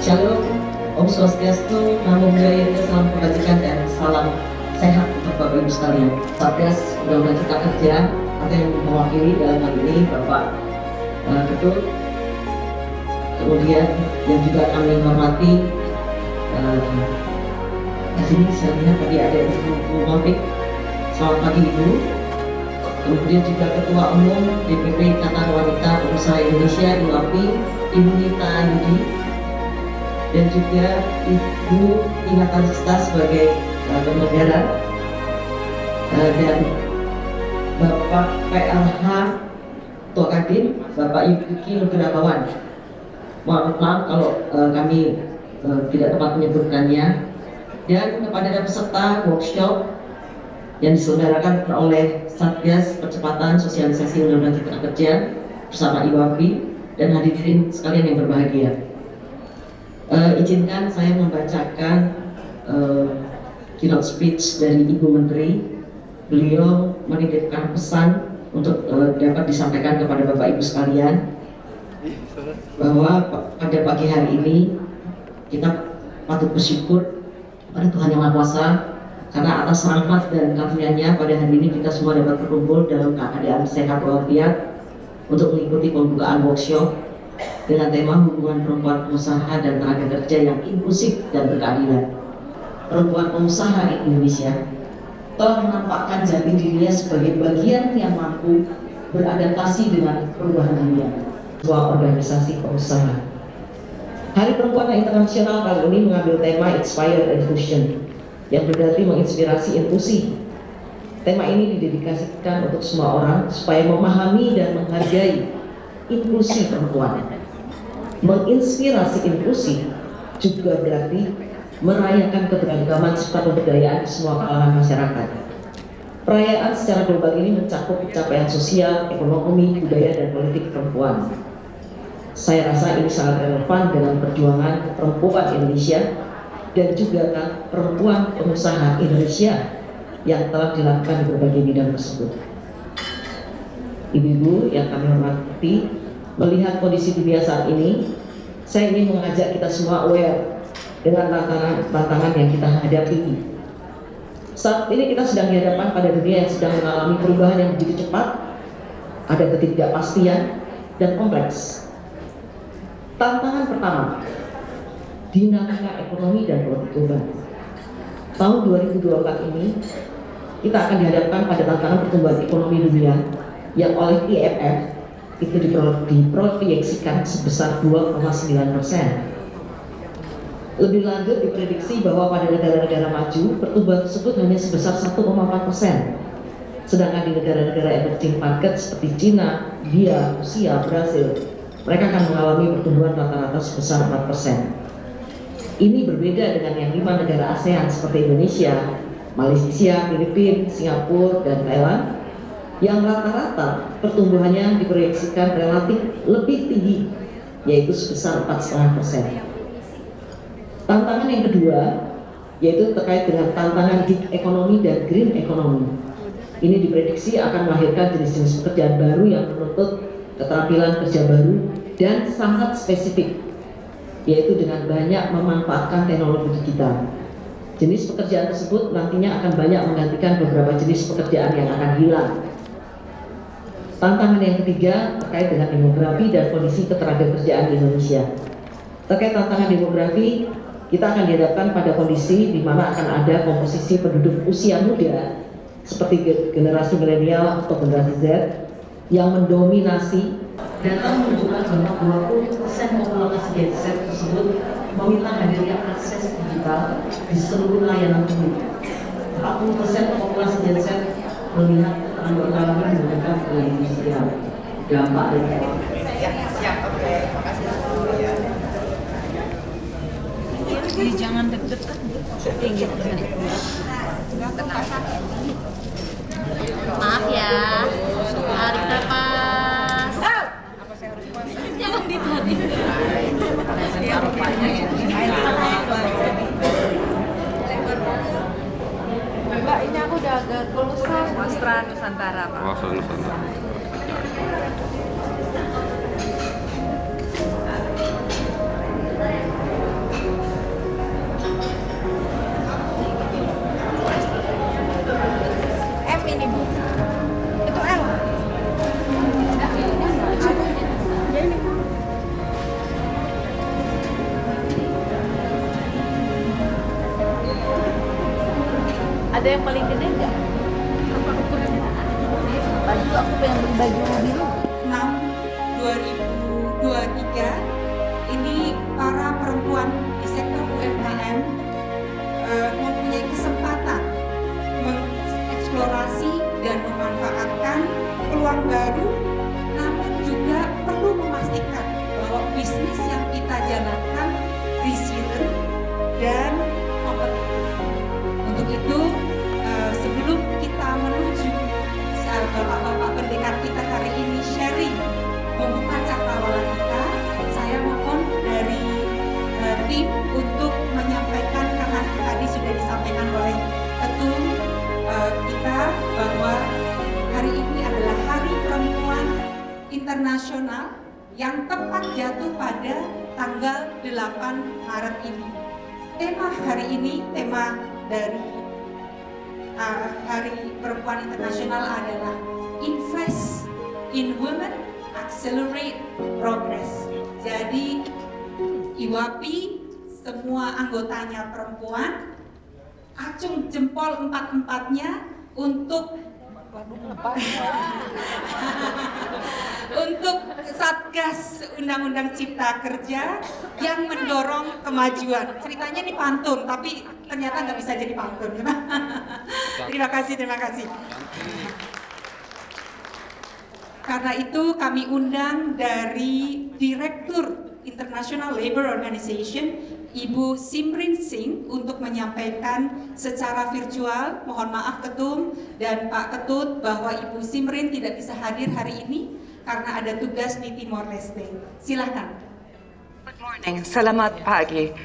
Speaker 9: Shalom, Om Swastiastu, Namo Buddhaya, salam kebajikan dan salam sehat untuk Bapak Ibu sekalian. Satgas Undang-Undang Cipta Kerja atau yang mewakili dalam hal ini Bapak Ketut, kemudian yang juga kami hormati di sini saya lihat tadi ada Ibu Maupik, selamat pagi Ibu. Kemudian juga Ketua Umum DPP Ikatan Wanita Pengusaha Indonesia IWAPI, Ibu Nita Yudi, dan juga Ibu Ina Kalista sebagai penyelenggara, dan Bapak PLH Ketua Kadin, Bapak Yuki Nugrabawan. Maaf kalau kami tidak tepat menyebutkannya. Dan kepada peserta workshop yang diselenggarakan oleh Satgas Percepatan Sosialisasi Undang-Undang Cipta Kerja bersama IWAPI dan hadirin sekalian yang berbahagia. Izinkan saya membacakan keynote speech dari Ibu Menteri. Beliau menitipkan pesan untuk dapat disampaikan kepada Bapak Ibu sekalian bahwa pada pagi hari ini kita patut bersyukur kepada Tuhan Yang Maha Kuasa karena atas rahmat dan karunia-Nya pada hari ini kita semua dapat berkumpul dalam keadaan sehat walafiat untuk mengikuti pembukaan workshop dengan tema hubungan perempuan pengusaha dan tenaga kerja yang inklusif dan berkeadilan. Perempuan pengusaha Indonesia telah menampakkan jati dirinya sebagai bagian yang mampu beradaptasi dengan perubahan dunia. Sebuah organisasi pengusaha. Hari Perempuan Internasional kali ini mengambil tema Inspire Inclusion yang berarti menginspirasi inklusi. Tema ini didedikasikan untuk semua orang supaya memahami dan menghargai inklusi perempuan. Menginspirasi inklusi juga berarti merayakan keberagaman serta kebudayaan di semua kalangan masyarakat. Perayaan secara global ini mencakup pencapaian sosial, ekonomi, budaya, dan politik perempuan. Saya rasa ini sangat relevan dengan perjuangan perempuan Indonesia dan juga perempuan pengusaha Indonesia yang telah dilakukan di berbagai bidang tersebut. Ibu-ibu yang kami hormati, melihat kondisi dunia saat ini, saya ingin mengajak kita semua aware dengan tantangan yang kita hadapi. Saat ini kita sedang dihadapkan pada dunia yang sedang mengalami perubahan yang begitu cepat, ada ketidakpastian dan kompleks. Tantangan pertama, dinamika ekonomi dan politik global. Tahun 2024 ini, kita akan dihadapkan pada tantangan pertumbuhan ekonomi dunia yang oleh IMF itu diproyeksikan sebesar 2,9%. Lebih lanjut diprediksi bahwa pada negara-negara maju, pertumbuhan tersebut hanya sebesar 1,4%. Sedangkan di negara-negara emerging market seperti Cina, India, Rusia, Brasil, mereka akan mengalami pertumbuhan rata-rata sebesar 4%. Ini berbeda dengan yang 5 negara ASEAN seperti Indonesia, Malaysia, Filipina, Singapura, dan Thailand, yang rata-rata pertumbuhannya diproyeksikan relatif lebih tinggi, yaitu sebesar 4,5%. Tantangan yang kedua, yaitu terkait dengan tantangan gig ekonomi dan green economy. Ini diprediksi akan melahirkan jenis-jenis pekerjaan baru yang menuntut keterampilan kerja baru dan sangat spesifik, yaitu dengan banyak memanfaatkan teknologi digital. Jenis pekerjaan tersebut nantinya akan banyak menggantikan beberapa jenis pekerjaan yang akan hilang. Tantangan yang ketiga terkait dengan demografi dan kondisi ketenagakerjaan di Indonesia. Terkait tantangan demografi, kita akan dihadapkan pada kondisi di mana akan ada komposisi penduduk usia muda seperti generasi milenial atau generasi Z yang mendominasi. Data menunjukkan bahwa 20% populasi Gen Z tersebut meminta hadirnya akses digital di seluruh layanan publik. 40% populasi Gen Z melihat keterampilan menggunakan media sosial. Dampak dari
Speaker 10: jangan deg-degan. Maaf ya, tarik nafas. Jangan ditarik. Mbak, ini aku udah agak kelulusan Wastra Nusantara, Pak.
Speaker 8: Wastra Nusantara.
Speaker 10: Ini Bu, itu L. Ada yang paling gede nggak? Apa ukurannya? Baju aku pengen beli baju biru.
Speaker 11: 6/2023 ini para perempuan di sektor UMKM mempunyai kesempatan mengeksplorasi dan memanfaatkan peluang baru, namun juga perlu memastikan bahwa bisnis yang kita jalankan resilient dan kompetitif. Untuk itu, sebelum kita menuju Bapak-bapak pendekar kita hari ini sharing membuka cakrawala kita, saya mohon dari tim untuk menyampaikan, karena tadi sudah disampaikan oleh ketum kita bahwa hari ini adalah Hari Perempuan Internasional yang tepat jatuh pada tanggal 8 Maret ini. Tema hari ini, tema dari Hari Perempuan Internasional adalah Invest in Women, Accelerate Progress. Jadi IWAPI, semua anggotanya perempuan, acung jempol 4-empatnya untuk Satgas Undang-Undang Cipta Kerja yang mendorong kemajuan. Ceritanya ini pantun, tapi ternyata nggak bisa jadi pantun. Ya, Pak? Terima kasih. Karena itu kami undang dari Direktur International Labour Organization, Ibu Simrin Singh, untuk menyampaikan secara virtual. Mohon maaf Ketum dan Pak Ketut bahwa Ibu Simrin tidak bisa hadir hari ini karena ada tugas di Timor Leste. Silakan.
Speaker 12: Good morning. Selamat pagi.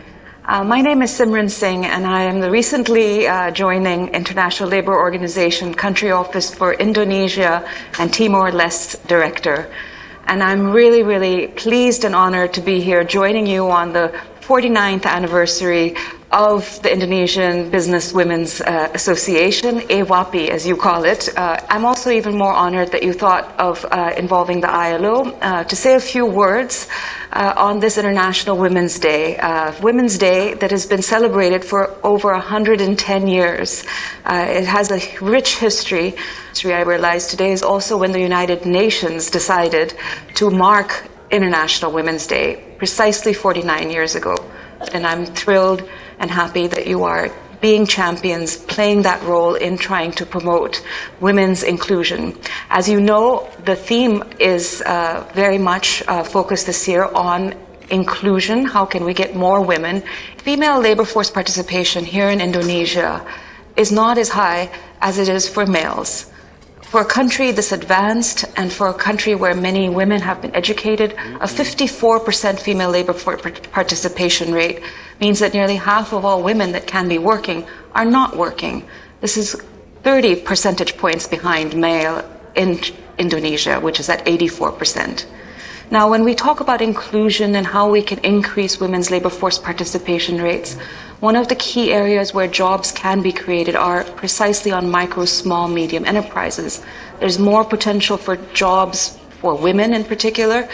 Speaker 12: My name is Simran Singh, and I am the recently joining International Labour Organization Country Office for Indonesia and Timor-Leste Director. And I'm really, really pleased and honored to be here joining you on the 49th anniversary of the Indonesian Business Women's Association, IWAPI as you call it. I'm also even more honored that you thought of involving the ILO to say a few words on this International Women's Day. Women's Day that has been celebrated for over 110 years. It has a rich history. I realize today is also when the United Nations decided to mark International Women's Day, precisely 49 years ago. And I'm thrilled and happy that you are being champions, playing that role in trying to promote women's inclusion. As you know, the theme is very much focused this year on inclusion. How can we get more women? Female labor force participation here in Indonesia is not as high as it is for males. For a country this advanced and for a country where many women have been educated, a 54% female labor force participation rate means that nearly half of all women that can be working are not working. This is 30 percentage points behind male in Indonesia, which is at 84%. Now, when we talk about inclusion and how we can increase women's labor force participation rates, one of the key areas where jobs can be created are precisely on micro, small, medium enterprises. There's more potential for jobs for women in particular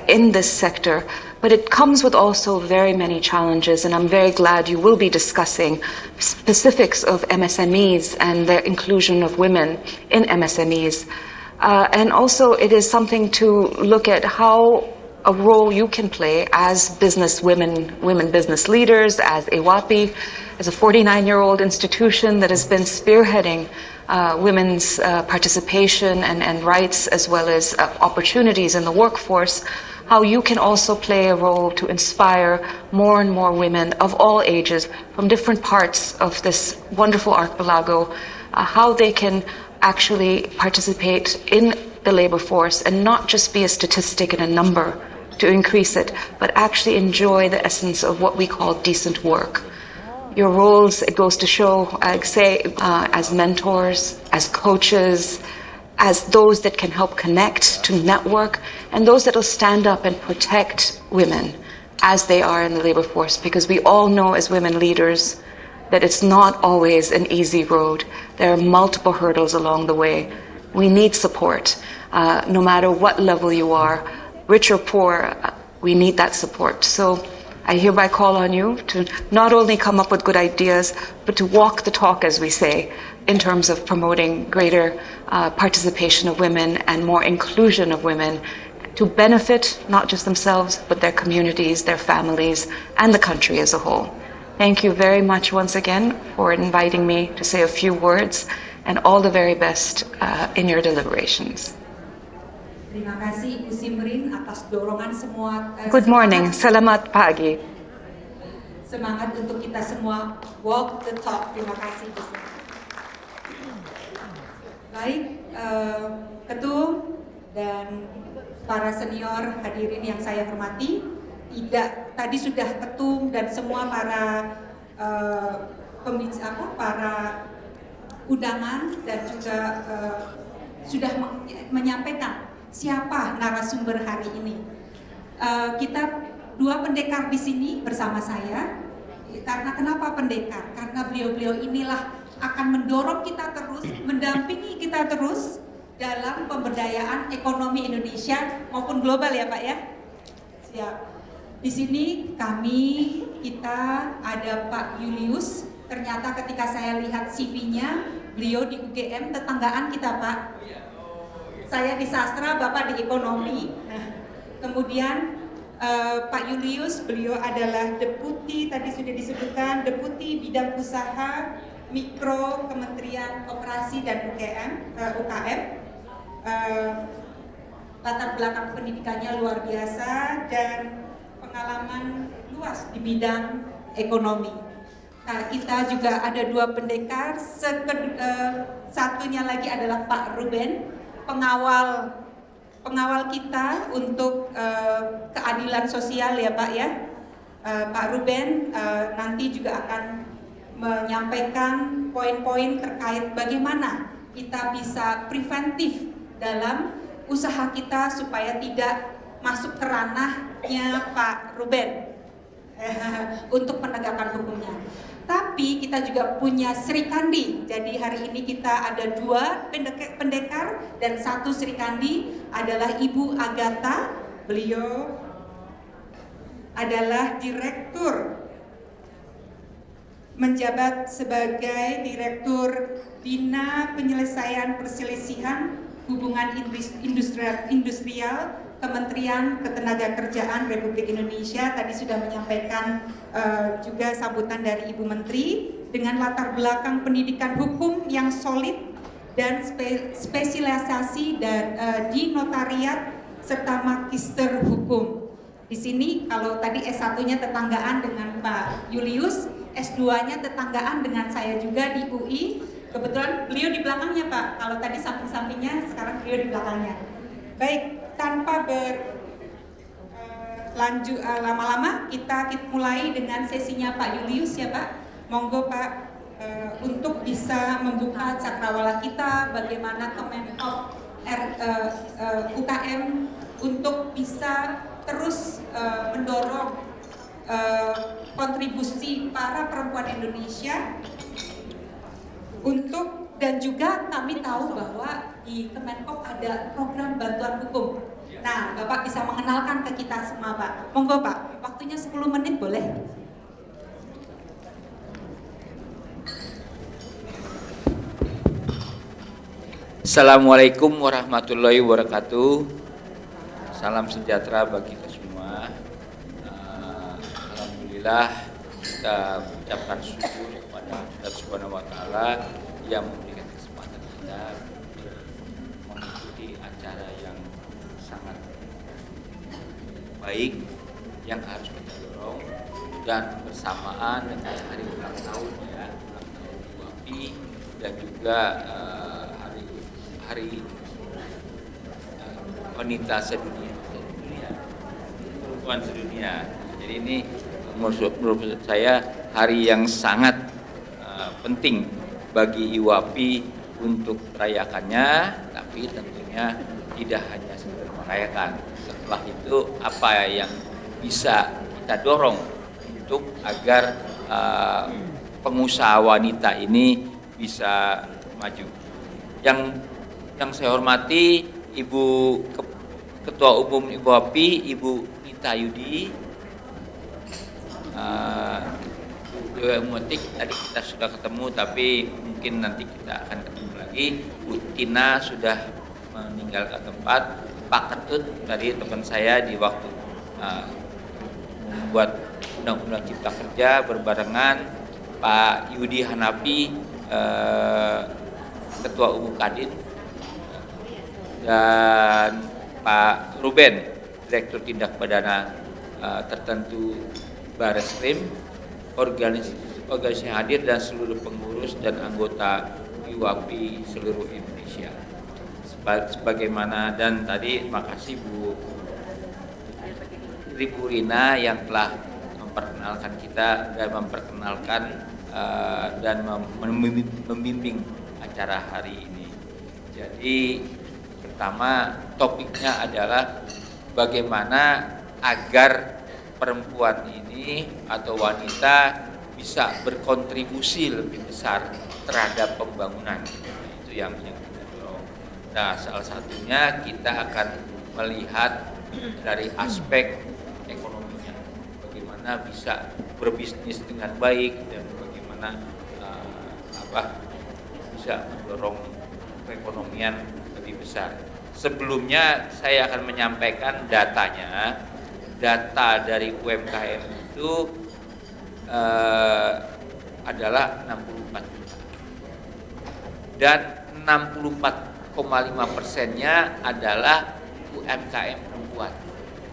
Speaker 12: in this sector, but it comes with also very many challenges, and I'm very glad you will be discussing specifics of MSMEs and the inclusion of women in MSMEs. And also it is something to look at how a role you can play as business women business leaders, as IWAPI, as a 49-year-old institution that has been spearheading women's participation and rights as well as opportunities in the workforce, how you can also play a role to inspire more and more women of all ages from different parts of this wonderful archipelago, how they can actually participate in the labor force and not just be a statistic and a number to increase it, but actually enjoy the essence of what we call decent work. Your roles, it goes to show, I'd say, as mentors, as coaches, as those that can help connect, to network, and those that will stand up and protect women as they are in the labor force, because we all know as women leaders that it's not always an easy road. There are multiple hurdles along the way. We need support. No matter what level you are, rich or poor, we need that support. So I hereby call on you to not only come up with good ideas, but to walk the talk, as we say, in terms of promoting greater participation of women and more inclusion of women to benefit not just themselves, but their communities, their families, and the country as a whole. Thank you very much once again for inviting me to say a few words, and all the very best in your deliberations.
Speaker 11: Terima kasih Bu Simrin atas dorongan semua.
Speaker 12: Good morning, selamat pagi.
Speaker 11: Semangat untuk kita semua walk the talk. Terima kasih Bu Simrin. Baik, Ketum dan para senior hadirin yang saya hormati, tadi sudah Ketum dan semua para para undangan dan juga sudah menyampaikan siapa narasumber hari ini. Kita dua pendekar di sini bersama saya. Karena kenapa pendekar? Karena beliau-beliau inilah akan mendorong kita terus, mendampingi kita terus dalam pemberdayaan ekonomi Indonesia maupun global ya Pak ya. Siap. Di sini kita ada Pak Julius. Ternyata ketika saya lihat CV-nya, beliau di UGM tetanggaan kita Pak. Saya di sastra, Bapak di ekonomi. Nah, kemudian Pak Julius, beliau adalah deputi, tadi sudah disebutkan, deputi bidang usaha mikro Kementerian Koperasi dan UKM. Latar belakang pendidikannya luar biasa dan pengalaman luas di bidang ekonomi. Nah, kita juga ada dua pendekar, satunya lagi adalah Pak Ruben, pengawal kita untuk keadilan sosial ya Pak ya. Pak Ruben nanti juga akan menyampaikan poin-poin terkait bagaimana kita bisa preventif dalam usaha kita supaya tidak masuk ke ranahnya Pak Ruben untuk penegakan hukumnya. Tapi kita juga punya Sri Kandi. Jadi hari ini kita ada dua pendekar dan satu Sri Kandi adalah Ibu Agatha. Beliau adalah direktur, menjabat sebagai Direktur Bina Penyelesaian Perselisihan Hubungan Industrial Kementerian Ketenagakerjaan Republik Indonesia tadi sudah menyampaikan juga sambutan dari Ibu Menteri dengan latar belakang pendidikan hukum yang solid dan spesialisasi di notariat serta magister hukum. Di sini kalau tadi S1-nya tetanggaan dengan Pak Julius, S2-nya tetanggaan dengan saya juga di UI. Kebetulan beliau di belakangnya Pak, kalau tadi samping-sampingnya, sekarang beliau di belakangnya. Baik, tanpa berlanjut lama-lama, kita mulai dengan sesinya Pak Julius ya Pak. Monggo Pak, untuk bisa membuka cakrawala kita, bagaimana Kemenkop UKM untuk bisa terus mendorong kontribusi para perempuan Indonesia untuk, dan juga kami tahu bahwa di Kemenkop ada program bantuan hukum. Nah, Bapak bisa mengenalkan ke kita semua Pak. Monggo Pak, waktunya 10 menit boleh?
Speaker 13: Assalamualaikum warahmatullahi wabarakatuh. Salam sejahtera bagi kita semua. Alhamdulillah kita ucapkan syukur kepada Allah Subhanahu wa taala yang memberikan kesempatan kita mengikuti acara yang sangat baik yang harus kita dorong, dan bersamaan dengan hari ulang tahun ya, UAPI, dan juga hari wanita sedunia, perempuan sedunia. Jadi ini menurut saya hari yang sangat penting bagi IWAPI untuk merayakannya, tapi tentunya tidak hanya sekedar merayakan. Setelah itu apa yang bisa kita dorong untuk agar pengusaha wanita ini bisa maju. Yang saya hormati Ibu Ketua Umum IWAPI, Ibu Nita Yudi, Mutik, tadi kita sudah ketemu, tapi mungkin nanti kita akan ketemu lagi. Bu Tina sudah meninggalkan tempat. Pak Ketut tadi teman saya di waktu membuat Undang-Undang Cipta Kerja berbarengan. Pak Yudi Hanafi, Ketua Umum Kadin, dan Pak Ruben, Direktur Tindak Pidana Tertentu Barreskrim, organisasi hadir, dan seluruh pengurus dan anggota IWAPI seluruh Indonesia. Sebagaimana, dan tadi makasih Bu Rina yang telah memperkenalkan kita dan memperkenalkan dan membimbing acara hari ini. Jadi pertama topiknya adalah bagaimana agar perempuan ini atau wanita bisa berkontribusi lebih besar terhadap pembangunan. Itu yang kita dorong. Nah, salah satunya kita akan melihat dari aspek ekonominya, bagaimana bisa berbisnis dengan baik dan bagaimana bisa mendorong perekonomian lebih besar. Sebelumnya saya akan menyampaikan datanya. Data dari UMKM itu adalah 64 juta, dan 64,5%-nya adalah UMKM perempuan.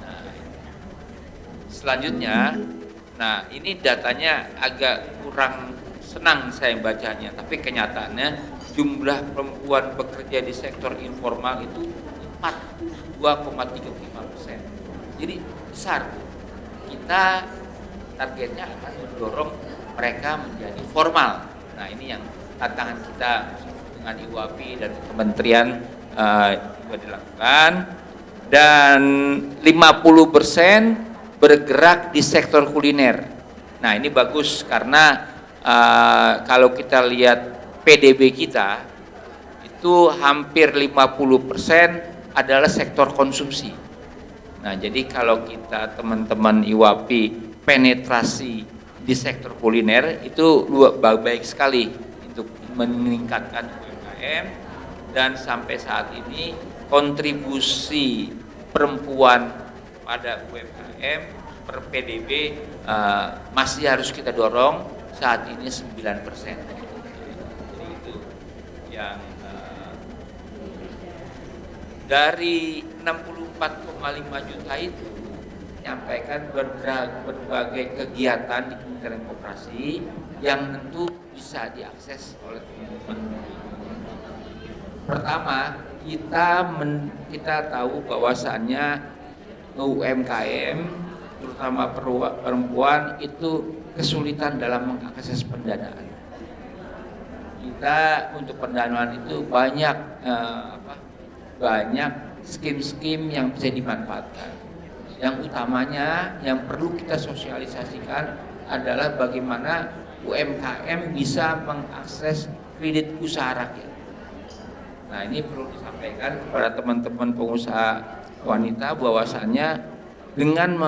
Speaker 13: Nah, selanjutnya, nah ini datanya agak kurang senang saya bacanya, tapi kenyataannya jumlah perempuan bekerja di sektor informal itu 42,35%. Jadi besar. Kita targetnya akan mendorong mereka menjadi formal. Nah, ini yang tantangan kita dengan IWAPI dan kementerian juga dilakukan. Dan 50% bergerak di sektor kuliner. Nah, ini bagus karena kalau kita lihat PDB kita itu hampir 50% adalah sektor konsumsi. Nah, jadi kalau kita teman-teman IWAPI penetrasi di sektor kuliner itu baik sekali untuk meningkatkan UMKM, dan sampai saat ini kontribusi perempuan pada UMKM per PDB masih harus kita dorong, saat ini 9%. Jadi itu yang dari 64,5 juta itu menyampaikan berbagai kegiatan di Kementerian Koperasi yang tentu bisa diakses oleh teman-teman. Pertama, kita tahu bahwasannya UMKM terutama perempuan itu kesulitan dalam mengakses pendanaan. Kita untuk pendanaan itu banyak skim-skim yang bisa dimanfaatkan. Yang utamanya yang perlu kita sosialisasikan adalah bagaimana UMKM bisa mengakses kredit usaha rakyat. Nah, ini perlu disampaikan kepada teman-teman pengusaha wanita bahwasannya dengan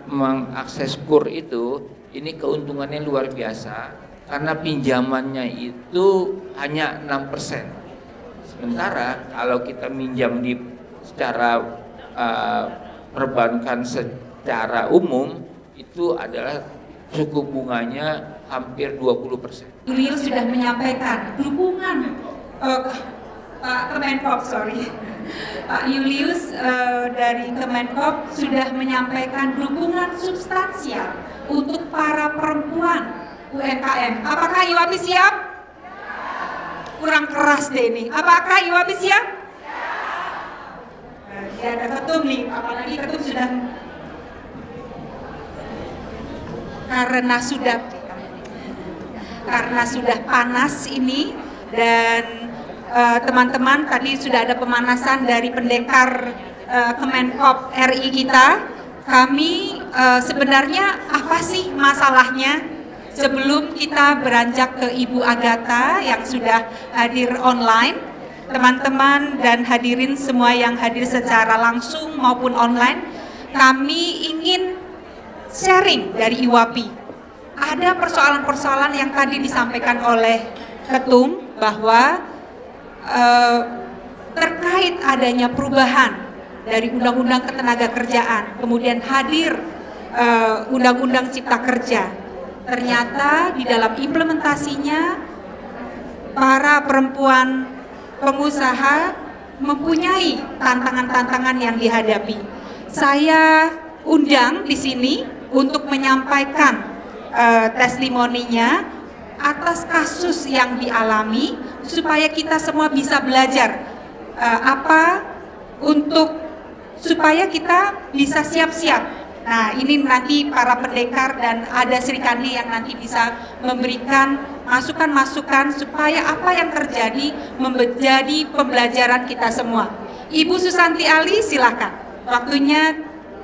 Speaker 13: mengakses KUR itu, ini keuntungannya luar biasa karena pinjamannya itu hanya 6%. Sementara kalau kita minjam secara perbankan secara umum itu adalah suku bunganya hampir 20%.
Speaker 11: Julius sudah menyampaikan dukungan Pak Kemenkop, Pak Julius dari Kemenkop sudah menyampaikan dukungan substansial untuk para perempuan UMKM. Apakah IWAPI siap? Kurang keras deh ini. Apakah IWAPI siap? Ya, ada ketum nih, apalagi ketum sudah karena sudah panas ini dan teman-teman tadi sudah ada pemanasan dari pendekar Kemenkop RI kita. Kami sebenarnya apa sih masalahnya? Sebelum kita beranjak ke Ibu Agatha yang sudah hadir online, teman-teman dan hadirin semua yang hadir secara langsung maupun online, kami ingin sharing dari IWAPI. Ada persoalan-persoalan yang tadi disampaikan oleh Ketum bahwa terkait adanya perubahan dari Undang-Undang Ketenagakerjaan, kemudian hadir Undang-Undang Cipta Kerja. Ternyata di dalam implementasinya para perempuan pengusaha mempunyai tantangan-tantangan yang dihadapi. Saya undang di sini untuk menyampaikan testimoninya atas kasus yang dialami supaya kita semua bisa belajar supaya kita bisa siap-siap. Nah, ini nanti para pendekar dan ada Sri Kandi yang nanti bisa memberikan masukan-masukan supaya apa yang terjadi menjadi pembelajaran kita semua. Ibu Susanti Ali, silakan. Waktunya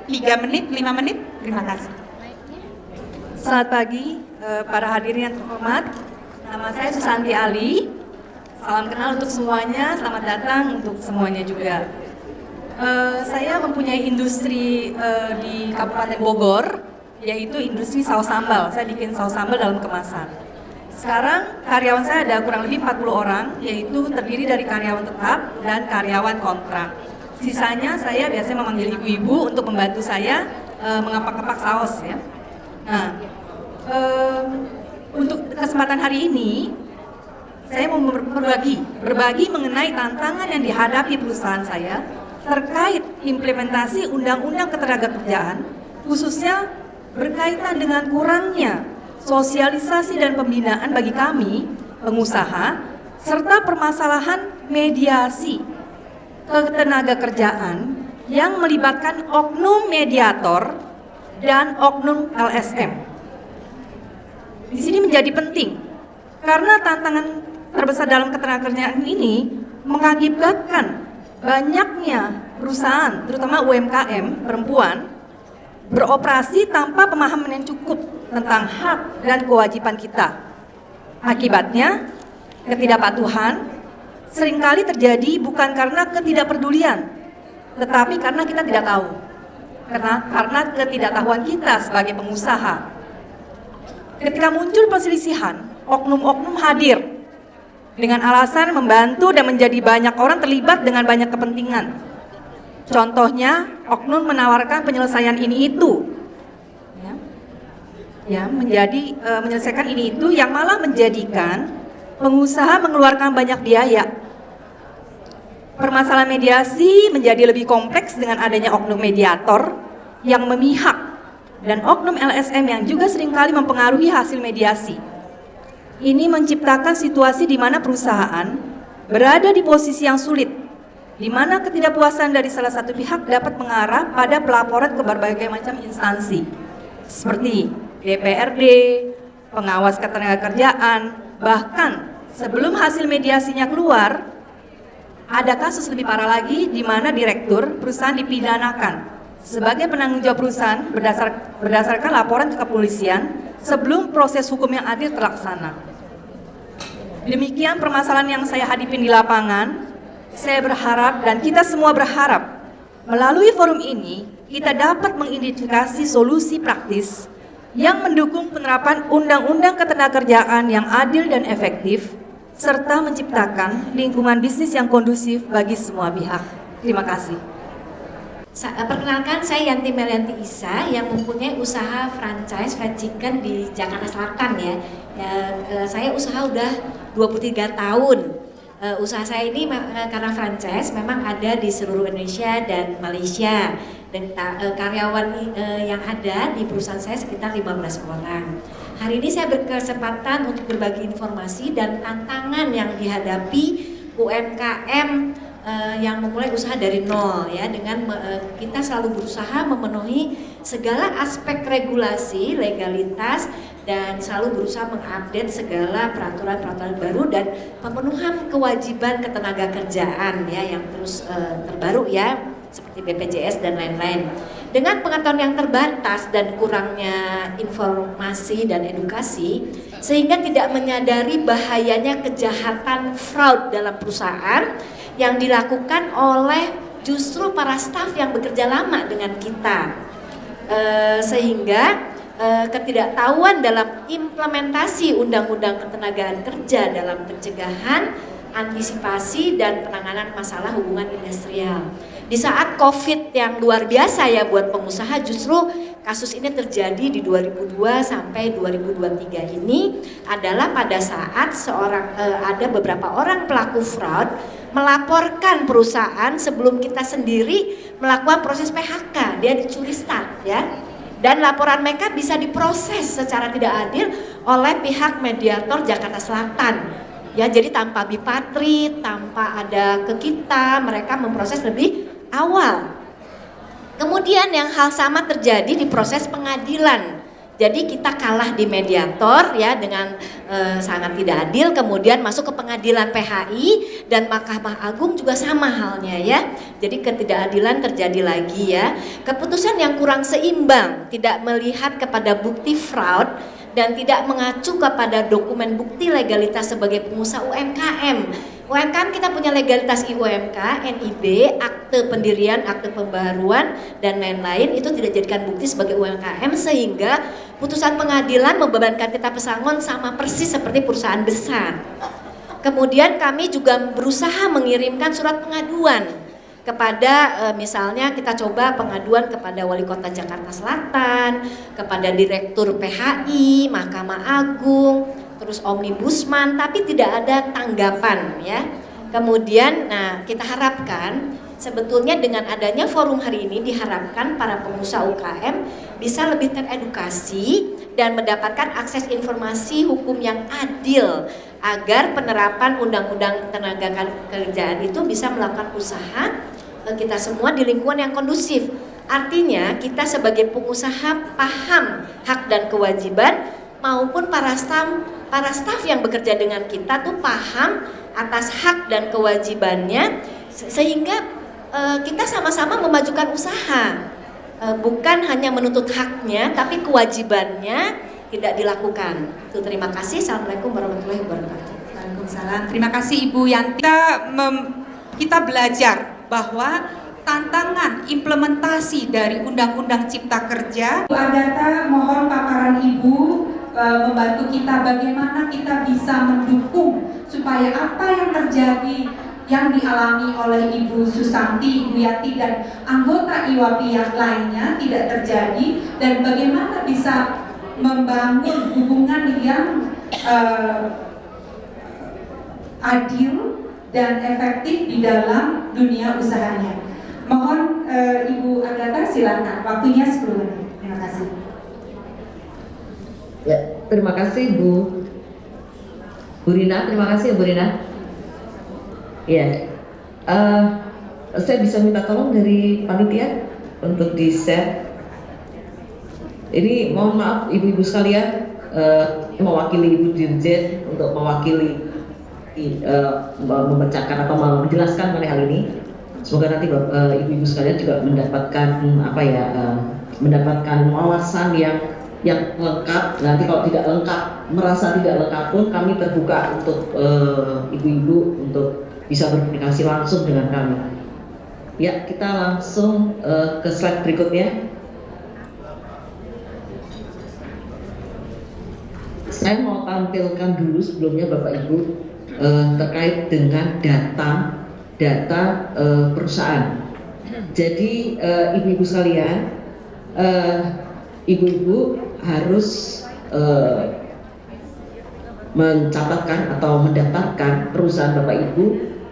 Speaker 11: 3 menit, 5 menit. Terima kasih.
Speaker 14: Selamat pagi para hadirin yang terhormat. Nama saya Susanti Ali. Salam kenal untuk semuanya, selamat datang untuk semuanya juga. Saya mempunyai industri di Kabupaten Bogor, yaitu industri saus sambal. Saya bikin saus sambal dalam kemasan. Sekarang karyawan saya ada kurang lebih 40 orang, yaitu terdiri dari karyawan tetap dan karyawan kontrak. Sisanya saya biasanya memanggil ibu-ibu untuk membantu saya mengapak-apak saus ya. Nah, untuk kesempatan hari ini saya mau berbagi mengenai tantangan yang dihadapi perusahaan saya terkait implementasi Undang-Undang Ketenagakerjaan, khususnya berkaitan dengan kurangnya sosialisasi dan pembinaan bagi kami, pengusaha, serta permasalahan mediasi ketenagakerjaan yang melibatkan oknum mediator dan oknum LSM. Di sini menjadi penting, karena tantangan terbesar dalam ketenagakerjaan ini mengakibatkan banyaknya perusahaan, terutama UMKM perempuan, beroperasi tanpa pemahaman yang cukup tentang hak dan kewajiban kita. Akibatnya, ketidakpatuhan seringkali terjadi bukan karena ketidakpedulian, tetapi karena kita tidak tahu. Karena ketidaktahuan kita sebagai pengusaha. Ketika muncul perselisihan, oknum-oknum hadir dengan alasan membantu dan menjadi banyak orang terlibat dengan banyak kepentingan. Contohnya, oknum menawarkan penyelesaian ini itu, menyelesaikan ini itu yang malah menjadikan pengusaha mengeluarkan banyak biaya. Permasalahan mediasi menjadi lebih kompleks dengan adanya oknum mediator yang memihak dan oknum LSM yang juga seringkali mempengaruhi hasil mediasi. Ini menciptakan situasi di mana perusahaan berada di posisi yang sulit, di mana ketidakpuasan dari salah satu pihak dapat mengarah pada pelaporan ke berbagai macam instansi, seperti DPRD, pengawas ketenagakerjaan, bahkan sebelum hasil mediasinya keluar, ada kasus lebih parah lagi di mana direktur perusahaan dipidanakan sebagai penanggung jawab perusahaan berdasarkan laporan ke kepolisian sebelum proses hukum yang adil terlaksana. Demikian permasalahan yang saya hadapin di lapangan. Saya berharap dan kita semua berharap melalui forum ini kita dapat mengidentifikasi solusi praktis yang mendukung penerapan undang-undang ketenagakerjaan yang adil dan efektif serta menciptakan lingkungan bisnis yang kondusif bagi semua pihak. Terima kasih.
Speaker 15: Perkenalkan, saya Yanti Melianti Isa yang mempunyai usaha franchise fried chicken di Jakarta Selatan ya. Saya usaha udah 23 tahun. Usaha saya ini karena franchise memang ada di seluruh Indonesia dan Malaysia, dan karyawan yang ada di perusahaan saya sekitar 15 orang. Hari ini saya berkesempatan untuk berbagi informasi dan tantangan yang dihadapi UMKM yang memulai usaha dari nol ya, dengan kita selalu berusaha memenuhi segala aspek regulasi, legalitas, dan selalu berusaha mengupdate segala peraturan-peraturan baru dan pemenuhan kewajiban ketenagakerjaan ya yang terus terbaru ya, seperti BPJS dan lain-lain. Dengan pengetahuan yang terbatas dan kurangnya informasi dan edukasi, sehingga tidak menyadari bahayanya kejahatan fraud dalam perusahaan yang dilakukan oleh justru para staf yang bekerja lama dengan kita, sehingga ketidaktahuan dalam implementasi Undang-Undang Ketenagaan Kerja dalam pencegahan, antisipasi, dan penanganan masalah hubungan industrial. Di saat COVID yang luar biasa ya buat pengusaha, justru kasus ini terjadi di 2002 sampai 2023 ini adalah pada saat ada beberapa orang pelaku fraud melaporkan perusahaan sebelum kita sendiri melakukan proses PHK, dia dicuri start ya. Dan laporan mereka bisa diproses secara tidak adil oleh pihak mediator Jakarta Selatan. Ya, jadi tanpa bipatri, tanpa ada ke kita, mereka memproses lebih awal. Kemudian yang hal sama terjadi di proses pengadilan. Jadi kita kalah di mediator ya dengan sangat tidak adil, kemudian masuk ke pengadilan PHI dan Mahkamah Agung juga sama halnya ya. Jadi ketidakadilan terjadi lagi ya. Keputusan yang kurang seimbang, tidak melihat kepada bukti fraud dan tidak mengacu kepada dokumen bukti legalitas sebagai pengusaha UMKM. UMKM kita punya legalitas IUMK, NIB, akte pendirian, akte pembaruan, dan lain-lain, itu tidak dijadikan bukti sebagai UMKM, sehingga putusan pengadilan membebankan kita pesangon sama persis seperti perusahaan besar. Kemudian kami juga berusaha mengirimkan surat pengaduan kepada misalnya kita coba pengaduan kepada Wali Kota Jakarta Selatan, kepada Direktur PHI, Mahkamah Agung, terus Omnibusman, tapi tidak ada tanggapan ya. Kemudian kita harapkan sebetulnya dengan adanya forum hari ini diharapkan para pengusaha UKM bisa lebih teredukasi dan mendapatkan akses informasi hukum yang adil agar penerapan Undang-Undang Ketenagakerjaan itu bisa melakukan usaha kita semua di lingkungan yang kondusif. Artinya kita sebagai pengusaha paham hak dan kewajiban, maupun para staf yang bekerja dengan kita tuh paham atas hak dan kewajibannya, sehingga kita sama-sama memajukan usaha, bukan hanya menuntut haknya tapi kewajibannya tidak dilakukan. Itu, terima kasih. Assalamualaikum warahmatullahi wabarakatuh.
Speaker 11: Waalaikumsalam. Terima kasih Ibu Yanti. Kita belajar bahwa tantangan implementasi dari Undang-Undang Cipta Kerja. Bu Agatha, mohon paparan Ibu membantu kita bagaimana kita bisa mendukung supaya apa yang terjadi yang dialami oleh Ibu Susanti, Ibu Yati, dan anggota IWAPI yang lainnya tidak terjadi, dan bagaimana bisa membangun hubungan yang adil dan efektif di dalam dunia usahanya. Mohon Ibu Agatha silakan, waktunya 10 menit. Terima kasih.
Speaker 9: Ya, terima kasih Bu Rina, terima kasih Bu Rina. Ya, saya bisa minta tolong dari panitia untuk di-share. Ini mohon maaf ibu-ibu sekalian, mewakili Ibu Dirjen untuk mewakili memecahkan atau menjelaskan mengenai hal ini. Semoga nanti ibu-ibu sekalian juga mendapatkan mendapatkan wawasan yang lengkap. Nanti kalau tidak lengkap, merasa tidak lengkap pun, kami terbuka untuk ibu-ibu untuk bisa berkomunikasi langsung dengan kami. Ya, kita langsung ke slide berikutnya. Saya mau tampilkan dulu sebelumnya Bapak Ibu terkait dengan data perusahaan. Jadi ibu-ibu sekalian, ibu-ibu harus mencatatkan atau mendaftarkan perusahaan Bapak Ibu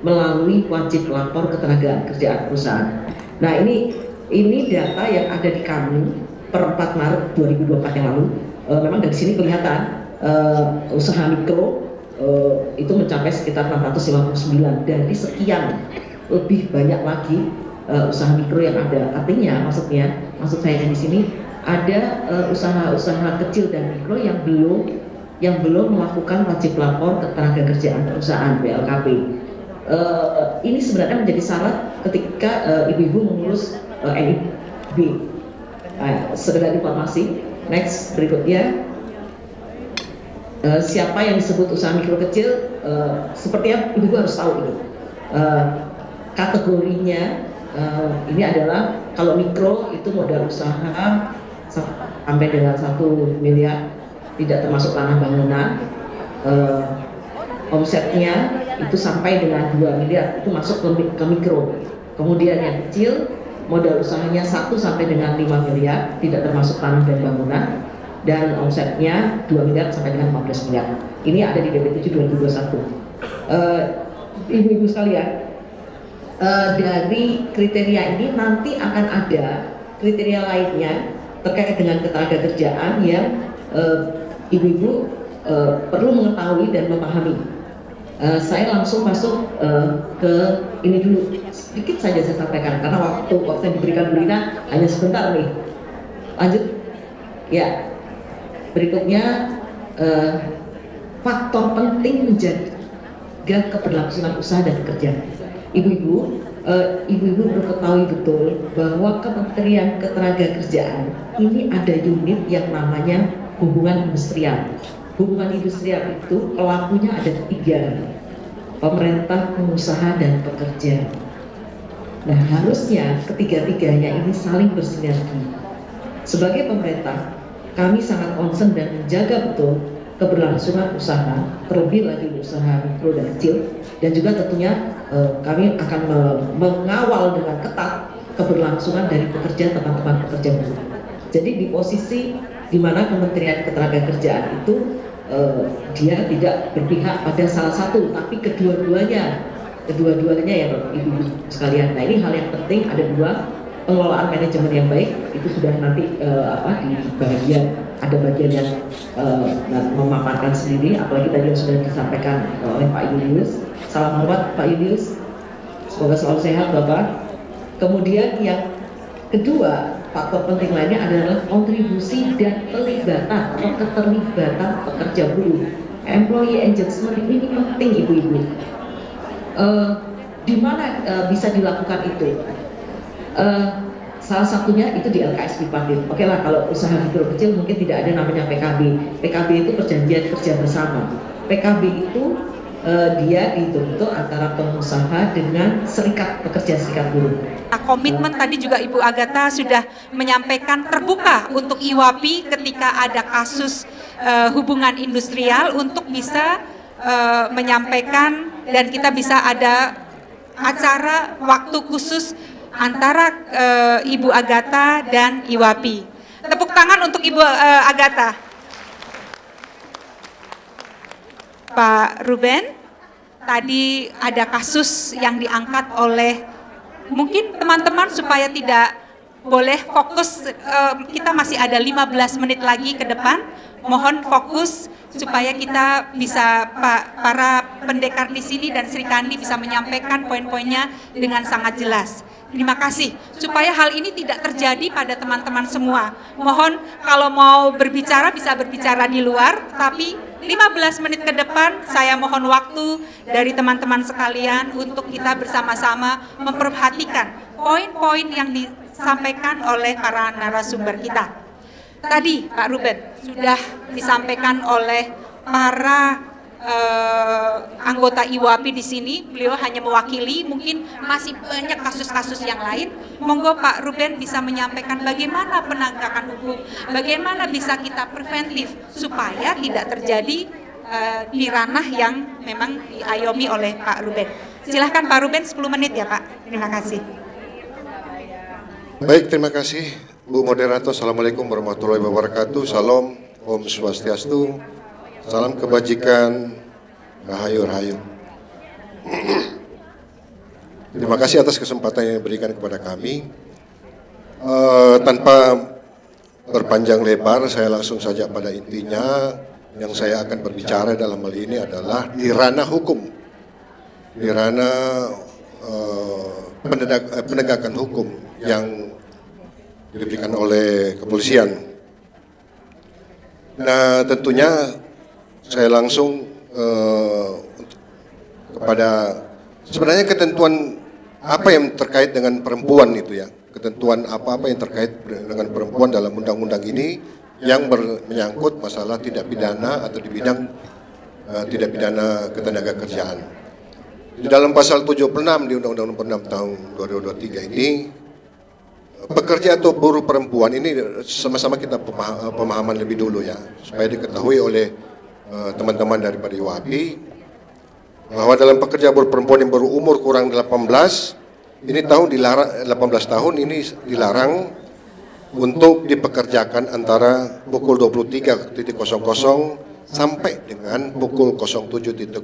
Speaker 9: melalui wajib lapor ketenagaan kerjaan perusahaan. Nah, ini data yang ada di kami per 4 Maret 2024 yang lalu. Memang dari sini kelihatan usaha mikro itu mencapai sekitar 659 dari sekian lebih banyak lagi usaha mikro yang ada. Artinya, maksud saya di sini ada usaha-usaha kecil dan mikro yang belum melakukan wajib lapor ketenagakerjaan perusahaan (WLKP). Ini sebenarnya menjadi syarat ketika ibu-ibu mengurus NIB. Sekedar informasi. Next, berikutnya. Siapa yang disebut usaha mikro kecil? Sepertinya ibu-ibu harus tahu ini. Kategorinya ini adalah kalau mikro itu modal usaha sampai dengan 1 miliar, tidak termasuk tanah bangunan. Omsetnya itu sampai dengan 2 miliar, itu masuk ke mikro. Kemudian yang kecil, modal usahanya 1 sampai dengan 5 miliar, tidak termasuk tanah dan bangunan, dan omsetnya 2 miliar sampai dengan 15 miliar. Ini ada di DP7 2021. Ibu-ibu sekalian, dari kriteria ini nanti akan ada kriteria lainnya terkait dengan ketenagakerjaan yang ibu-ibu perlu mengetahui dan memahami. Saya langsung masuk ke ini dulu, sedikit saja saya sampaikan karena waktu yang diberikan Bu Rina hanya sebentar nih. Lanjut ya. Berikutnya faktor penting menjaga keberlangsungan usaha dan pekerjaan. Ibu-ibu perlu ketahui betul bahwa Kementerian Ketenagakerjaan ini ada unit yang namanya hubungan industrial. Hubungan industrial itu pelakunya ada 3, pemerintah, pengusaha, dan pekerja. Nah, harusnya ketiga-tiganya ini saling bersinergi. Sebagai pemerintah, kami sangat concern dan menjaga betul keberlangsungan usaha, terlebih lagi usaha mikro dan kecil, dan juga tentunya kami akan mengawal dengan ketat keberlangsungan dari pekerja, teman-teman pekerja buruh. Jadi di posisi di mana Kementerian Ketenagakerjaan itu dia tidak berpihak pada salah satu, tapi kedua-duanya ya ibu-ibu sekalian. Nah, ini hal yang penting, ada 2, pengelolaan manajemen yang baik itu sudah nanti di bagian, ada bagian yang memaparkan sendiri, apalagi tadi yang sudah disampaikan oleh Pak Julius. Salam hormat Pak Julius, semoga selalu sehat Bapak. Kemudian yang kedua, faktor penting lainnya adalah kontribusi dan pelibatan atau keterlibatan pekerja buruh. Employee engagement ini penting ibu-ibu. Di mana bisa dilakukan itu? Salah satunya itu di LKS Tripartit. Oke lah, kalau usaha mikro kecil mungkin tidak ada namanya PKB. PKB itu perjanjian kerja bersama. PKB itu dia dibentuk antara pengusaha dengan serikat pekerja, serikat buruh.
Speaker 11: Komitmen tadi juga Ibu Agatha sudah menyampaikan terbuka untuk IWAPI ketika ada kasus hubungan industrial untuk bisa menyampaikan dan kita bisa ada acara waktu khusus antara Ibu Agatha dan IWAPI. Tepuk tangan untuk Ibu Agatha. Pak Ruben, tadi ada kasus yang diangkat oleh mungkin teman-teman supaya tidak boleh fokus, kita masih ada 15 menit lagi ke depan, mohon fokus supaya kita bisa, para pendekar di sini dan Sri Kandi bisa menyampaikan poin-poinnya dengan sangat jelas. Terima kasih, supaya hal ini tidak terjadi pada teman-teman semua. Mohon kalau mau berbicara bisa berbicara di luar, tapi 15 menit ke depan saya mohon waktu dari teman-teman sekalian untuk kita bersama-sama memperhatikan poin-poin yang disampaikan oleh para narasumber kita. Tadi Pak Ruben sudah disampaikan oleh para anggota IWAPI di sini, beliau hanya mewakili, mungkin masih banyak kasus-kasus yang lain. Monggo Pak Ruben bisa menyampaikan bagaimana penegakan hukum, bagaimana bisa kita preventif supaya tidak terjadi di ranah yang memang diayomi oleh Pak Ruben. Silahkan Pak Ruben, 10 menit ya Pak. Terima kasih.
Speaker 16: Baik, terima kasih Bu Moderator. Assalamualaikum warahmatullahi wabarakatuh. Salam, Om Swastiastu. Salam kebajikan, rahayu rahayu. Terima kasih atas kesempatan yang diberikan kepada kami. Tanpa berpanjang lebar, saya langsung saja pada intinya. Yang saya akan berbicara dalam hal ini adalah di ranah hukum, di ranah penegakan hukum yang diberikan oleh kepolisian. Nah, tentunya saya langsung kepada sebenarnya ketentuan apa yang terkait dengan perempuan itu ya, ketentuan apa-apa yang terkait dengan perempuan dalam undang-undang ini yang menyangkut masalah tidak pidana atau di bidang tidak pidana ketenagakerjaan. Di dalam pasal 76 di Undang-Undang Nomor 6 tahun 2023 ini, pekerja atau buruh perempuan ini sama-sama kita pemahaman lebih dulu ya, supaya diketahui oleh teman-teman daripada IWAPI bahwa dalam pekerja buruh perempuan yang berumur kurang 18 ini tahun dilarang, 18 tahun ini dilarang untuk dipekerjakan antara pukul 23.00 sampai dengan pukul 07.00.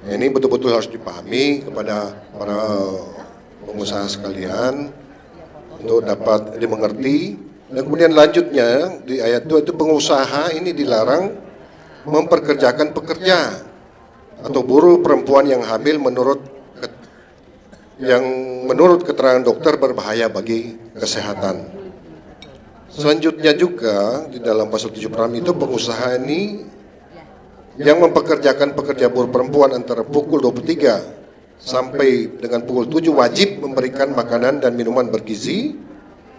Speaker 16: Nah, ini betul-betul harus dipahami kepada para pengusaha sekalian untuk dapat dimengerti. Dan kemudian lanjutnya di ayat 2 itu pengusaha ini dilarang memperkerjakan pekerja atau buruh perempuan yang hamil menurut keterangan dokter berbahaya bagi kesehatan. Selanjutnya juga di dalam pasal 76 itu pengusaha ini yang mempekerjakan pekerja buruh perempuan antara pukul 23 sampai dengan pukul 7 wajib memberikan makanan dan minuman bergizi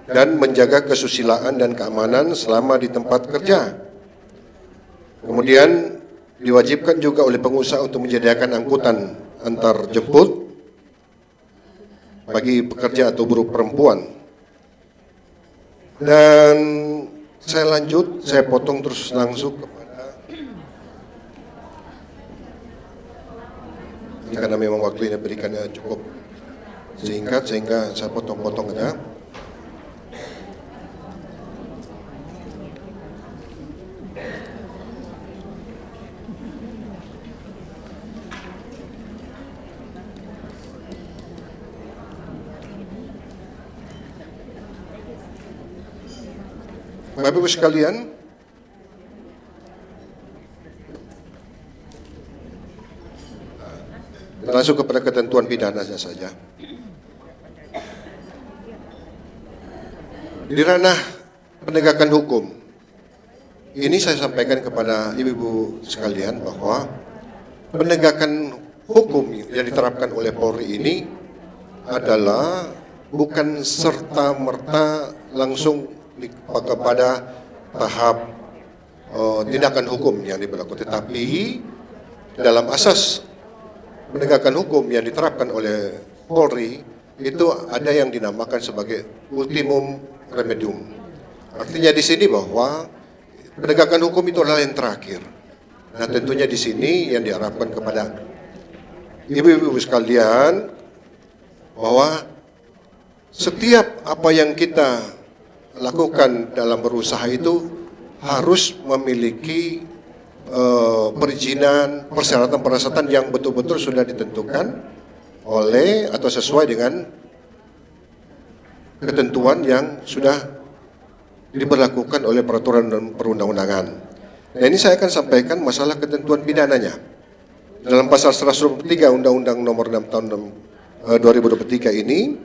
Speaker 16: dan menjaga kesusilaan dan keamanan selama di tempat kerja. Kemudian diwajibkan juga oleh pengusaha untuk menyediakan angkutan antar jemput bagi pekerja atau buruh perempuan. Dan saya lanjut, saya potong terus langsung kepada, karena memang waktu ini berikannya cukup singkat sehingga saya potong-potong aja. Bapak Ibu sekalian, langsung kepada ketentuan pidananya saja. Di ranah penegakan hukum, ini saya sampaikan kepada ibu-ibu sekalian bahwa penegakan hukum yang diterapkan oleh Polri ini adalah bukan serta-merta langsung kepada tahap tindakan hukum yang diberlakukan, tetapi dalam asas penegakan hukum yang diterapkan oleh Polri itu ada yang dinamakan sebagai ultimum remedium. Artinya di sini bahwa penegakan hukum itu adalah yang terakhir. Nah, tentunya di sini yang diharapkan kepada ibu-ibu sekalian bahwa setiap apa yang kita lakukan dalam berusaha itu harus memiliki perizinan, persyaratan-persyaratan yang betul-betul sudah ditentukan oleh atau sesuai dengan ketentuan yang sudah diberlakukan oleh peraturan dan perundang-undangan. Nah, ini saya akan sampaikan masalah ketentuan pidananya. Dalam pasal 123 Undang-Undang Nomor 6 tahun 2023 ini,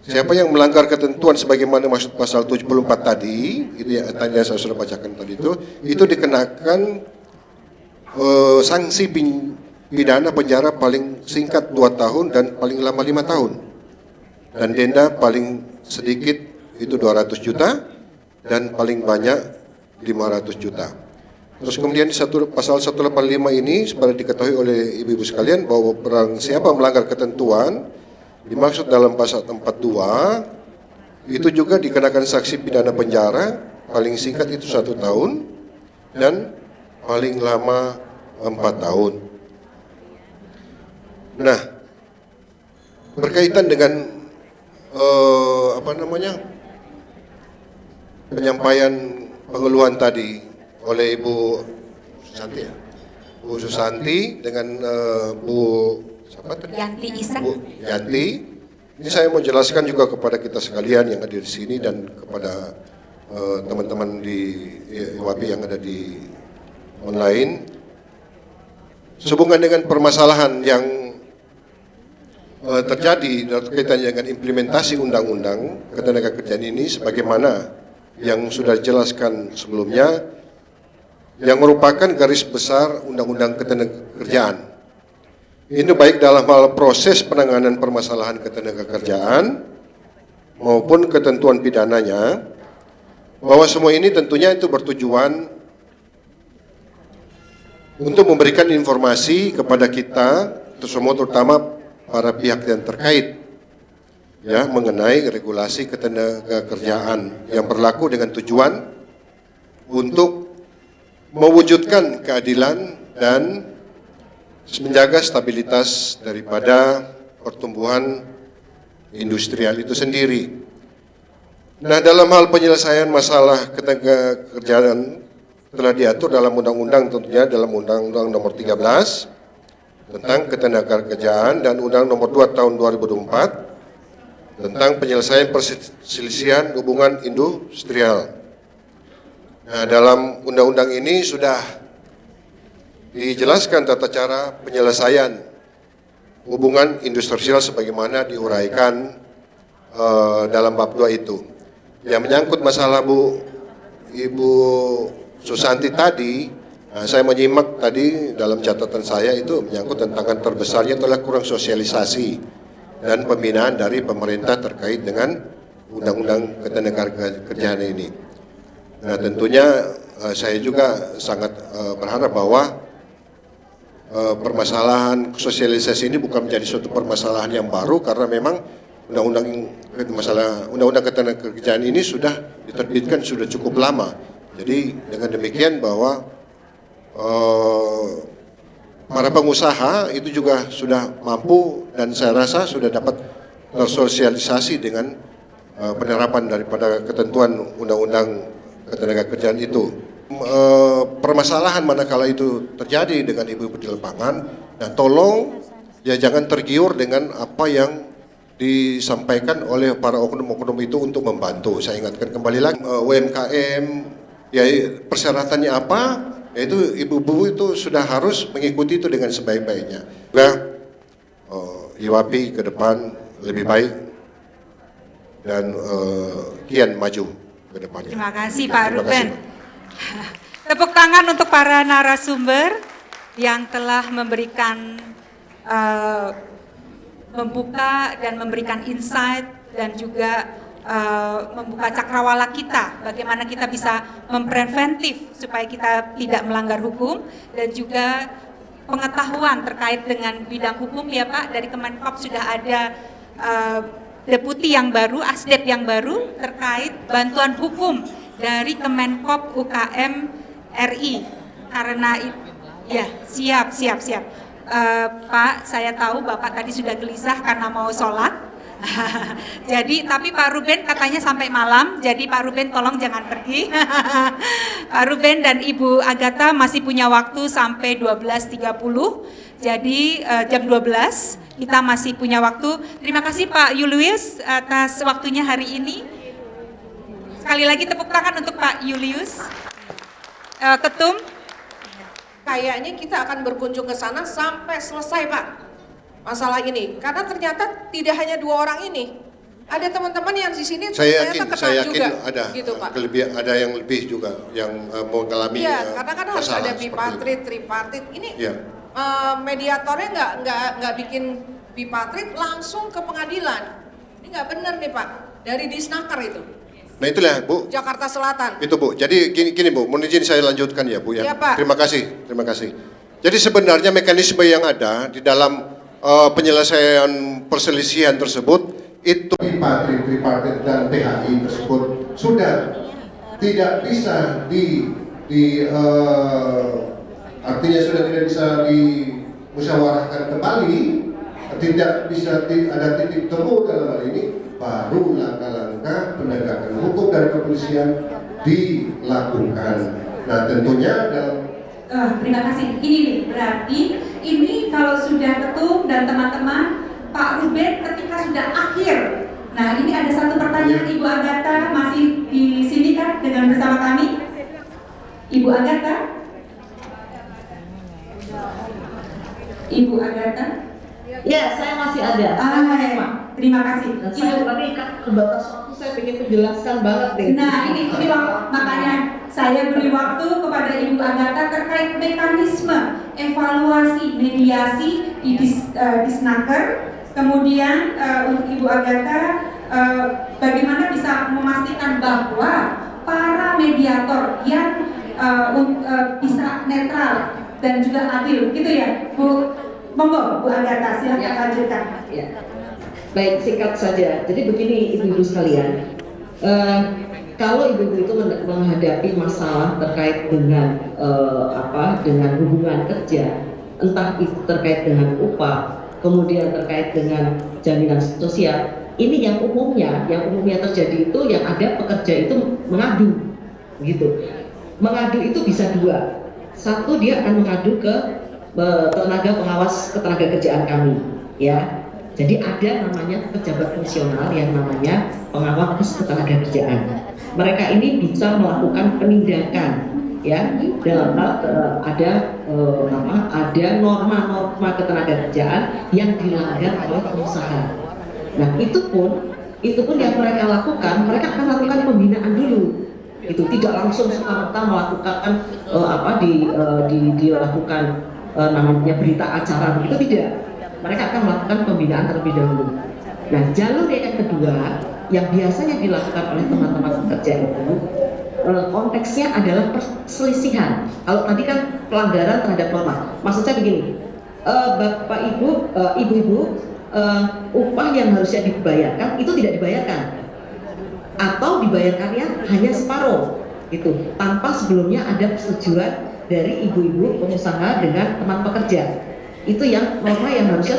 Speaker 16: siapa yang melanggar ketentuan sebagaimana maksud pasal 74 tadi, itu yang tadi saya sudah bacakan tadi itu dikenakan sanksi pidana penjara paling singkat 2 tahun dan paling lama 5 tahun. Dan denda paling sedikit itu 200 juta dan paling banyak 500 juta. Terus kemudian pasal 185 ini supaya diketahui oleh ibu-ibu sekalian bahwa barang siapa melanggar ketentuan dimaksud dalam pasal 42 itu juga dikenakan sanksi pidana penjara paling singkat itu 1 tahun dan paling lama 4 tahun. Nah, berkaitan dengan penyampaian pengeluhan tadi oleh Ibu Susanti ya? Bu Susanti dengan Bu siapa tadi?
Speaker 11: Yanti Isak.
Speaker 16: Bu Yanti. Ini saya mau jelaskan juga kepada kita sekalian yang ada di sini dan kepada teman-teman di IWAPI yang ada di online. Sehubungan dengan permasalahan yang terjadi berkaitan dengan implementasi undang-undang ketenagakerjaan ini sebagaimana yang sudah dijelaskan sebelumnya, yang merupakan garis besar undang-undang ketenagakerjaan. Ini baik dalam hal proses penanganan permasalahan ketenagakerjaan maupun ketentuan pidananya, bahwa semua ini tentunya itu bertujuan untuk memberikan informasi kepada kita, terutama para pihak yang terkait, ya, mengenai regulasi ketenagakerjaan yang berlaku dengan tujuan untuk mewujudkan keadilan dan menjaga stabilitas daripada pertumbuhan industrial itu sendiri. Nah, dalam hal penyelesaian masalah ketenagakerjaan telah diatur dalam undang-undang, tentunya dalam Undang-Undang Nomor 13 tentang ketenagakerjaan dan Undang Nomor 2 tahun 2024 tentang penyelesaian perselisihan hubungan industrial. Nah, dalam undang-undang ini sudah dijelaskan tata cara penyelesaian hubungan industrial sebagaimana diuraikan dalam bab 2 itu. Yang menyangkut masalah Ibu Susanti tadi, saya menyimak tadi dalam catatan saya itu menyangkut tentang terbesarnya telah kurang sosialisasi dan pembinaan dari pemerintah terkait dengan undang-undang ketenagakerjaan ini. Nah, tentunya saya juga sangat berharap bahwa permasalahan sosialisasi ini bukan menjadi suatu permasalahan yang baru, karena memang undang-undang ketenagakerjaan ini sudah diterbitkan sudah cukup lama. Jadi dengan demikian bahwa para pengusaha itu juga sudah mampu dan saya rasa sudah dapat tersosialisasi dengan penerapan daripada ketentuan undang-undang ketenagakerjaan itu. Permasalahan manakala itu terjadi dengan ibu-ibu di lapangan, nah tolong ya jangan tergiur dengan apa yang disampaikan oleh para oknum-oknum itu untuk membantu. Saya ingatkan kembali lagi, UMKM ya persyaratannya apa, yaitu ibu-ibu itu sudah harus mengikuti itu dengan sebaik-baiknya. IWAPI ke depan lebih baik dan kian maju ke depannya.
Speaker 11: Terima kasih Pak Ruben. Tepuk tangan untuk para narasumber yang telah memberikan membuka dan memberikan insight dan juga membuka cakrawala kita, bagaimana kita bisa mempreventif supaya kita tidak melanggar hukum, dan juga pengetahuan terkait dengan bidang hukum ya Pak. Dari Kemenkop sudah ada deputi yang baru, asdep yang baru terkait bantuan hukum dari Kemenkop UKM RI. Karena ya siap. Pak, saya tahu Bapak tadi sudah gelisah karena mau sholat. Jadi, tapi Pak Ruben katanya sampai malam, jadi Pak Ruben tolong jangan pergi. Pak Ruben dan Ibu Agatha masih punya waktu sampai 12.30. Jadi jam 12 kita masih punya waktu. Terima kasih Pak Julius atas waktunya hari ini. Sekali lagi tepuk tangan untuk Pak Julius. Ketum.
Speaker 3: Kayaknya kita akan berkunjung ke sana sampai selesai Pak masalah ini. Karena ternyata tidak hanya 2 orang ini. Ada teman-teman yang di sini
Speaker 16: saya
Speaker 3: ternyata
Speaker 16: yakin
Speaker 3: juga,
Speaker 16: ada
Speaker 3: gitu, Pak.
Speaker 16: kelebihan, ada yang lebih juga yang mengalami
Speaker 3: Iya, karena kan harus ada bipartit, tripartit. Ini mediatornya nggak bikin bipartit langsung ke pengadilan. Ini nggak benar nih Pak. Dari Disnaker itu.
Speaker 16: Nah itulah Bu.
Speaker 3: Jakarta Selatan.
Speaker 16: Itu Bu. Jadi gini Bu, mohon izin saya lanjutkan ya Bu ya.
Speaker 3: Iya, Pak.
Speaker 16: Terima kasih. Jadi sebenarnya mekanisme yang ada di dalam penyelesaian perselisihan tersebut itu tripartit dan PHI tersebut sudah tidak bisa artinya sudah tidak bisa dimusyawarahkan kembali, tidak bisa ada titik temu dalam hal ini, baru langkah-langkah penegakan hukum dari kepolisian dilakukan. Nah tentunya dalam
Speaker 11: terima kasih. Ini nih, berarti ini kalau sudah ketum dan teman-teman, Pak Ruben ketika sudah akhir. Nah ini ada satu pertanyaan Ibu Agatha masih di sini kan dengan bersama kami. Ibu Agatha. Ibu Agatha.
Speaker 9: Ya, saya masih ada.
Speaker 11: Terima kasih.
Speaker 9: Saya tadi kan terbatas waktu, saya ingin menjelaskan banget deh.
Speaker 11: Nah ini makanya saya beri waktu kepada Ibu Agatha terkait mekanisme evaluasi mediasi di Disnaker. Kemudian untuk Ibu Agatha bagaimana bisa memastikan bahwa para mediator yang bisa netral dan juga adil, gitu ya Bu. Monggo Bu Agatha, silakan lanjutkan.
Speaker 9: Ya. Baik, singkat saja. Jadi begini ibu-ibu sekalian, kalau ibu-ibu itu menghadapi masalah terkait dengan dengan hubungan kerja, entah itu terkait dengan upah, kemudian terkait dengan jaminan sosial, ini yang umumnya terjadi itu yang ada pekerja itu mengadu, gitu. Mengadu itu bisa 2. Satu, dia akan mengadu ke tenaga pengawas ketenagakerjaan kami, ya. Jadi ada namanya pejabat fungsional yang namanya pengawas ketenagakerjaan. Mereka ini bisa melakukan penindakan, ya, dalam hal ada norma-norma ketenagakerjaan yang dilanggar oleh pengusaha. Nah itu pun yang mereka lakukan, mereka akan lakukan pembinaan dulu. Itu tidak langsung serta-merta melakukan dilakukan namanya berita acara begitu, tidak. Mereka akan melakukan pembinaan terlebih dahulu. Nah, jalur yang kedua yang biasanya dilakukan oleh teman-teman pekerja itu konteksnya adalah perselisihan. Kalau tadi kan pelanggaran terhadap norma. Maksud saya begini, Bapak Ibu, Ibu-ibu, upah yang harusnya dibayarkan itu tidak dibayarkan, atau dibayarkannya hanya separuh, gitu, tanpa sebelumnya ada persetujuan dari ibu-ibu pengusaha dengan teman pekerja. Itu yang norma yang harusnya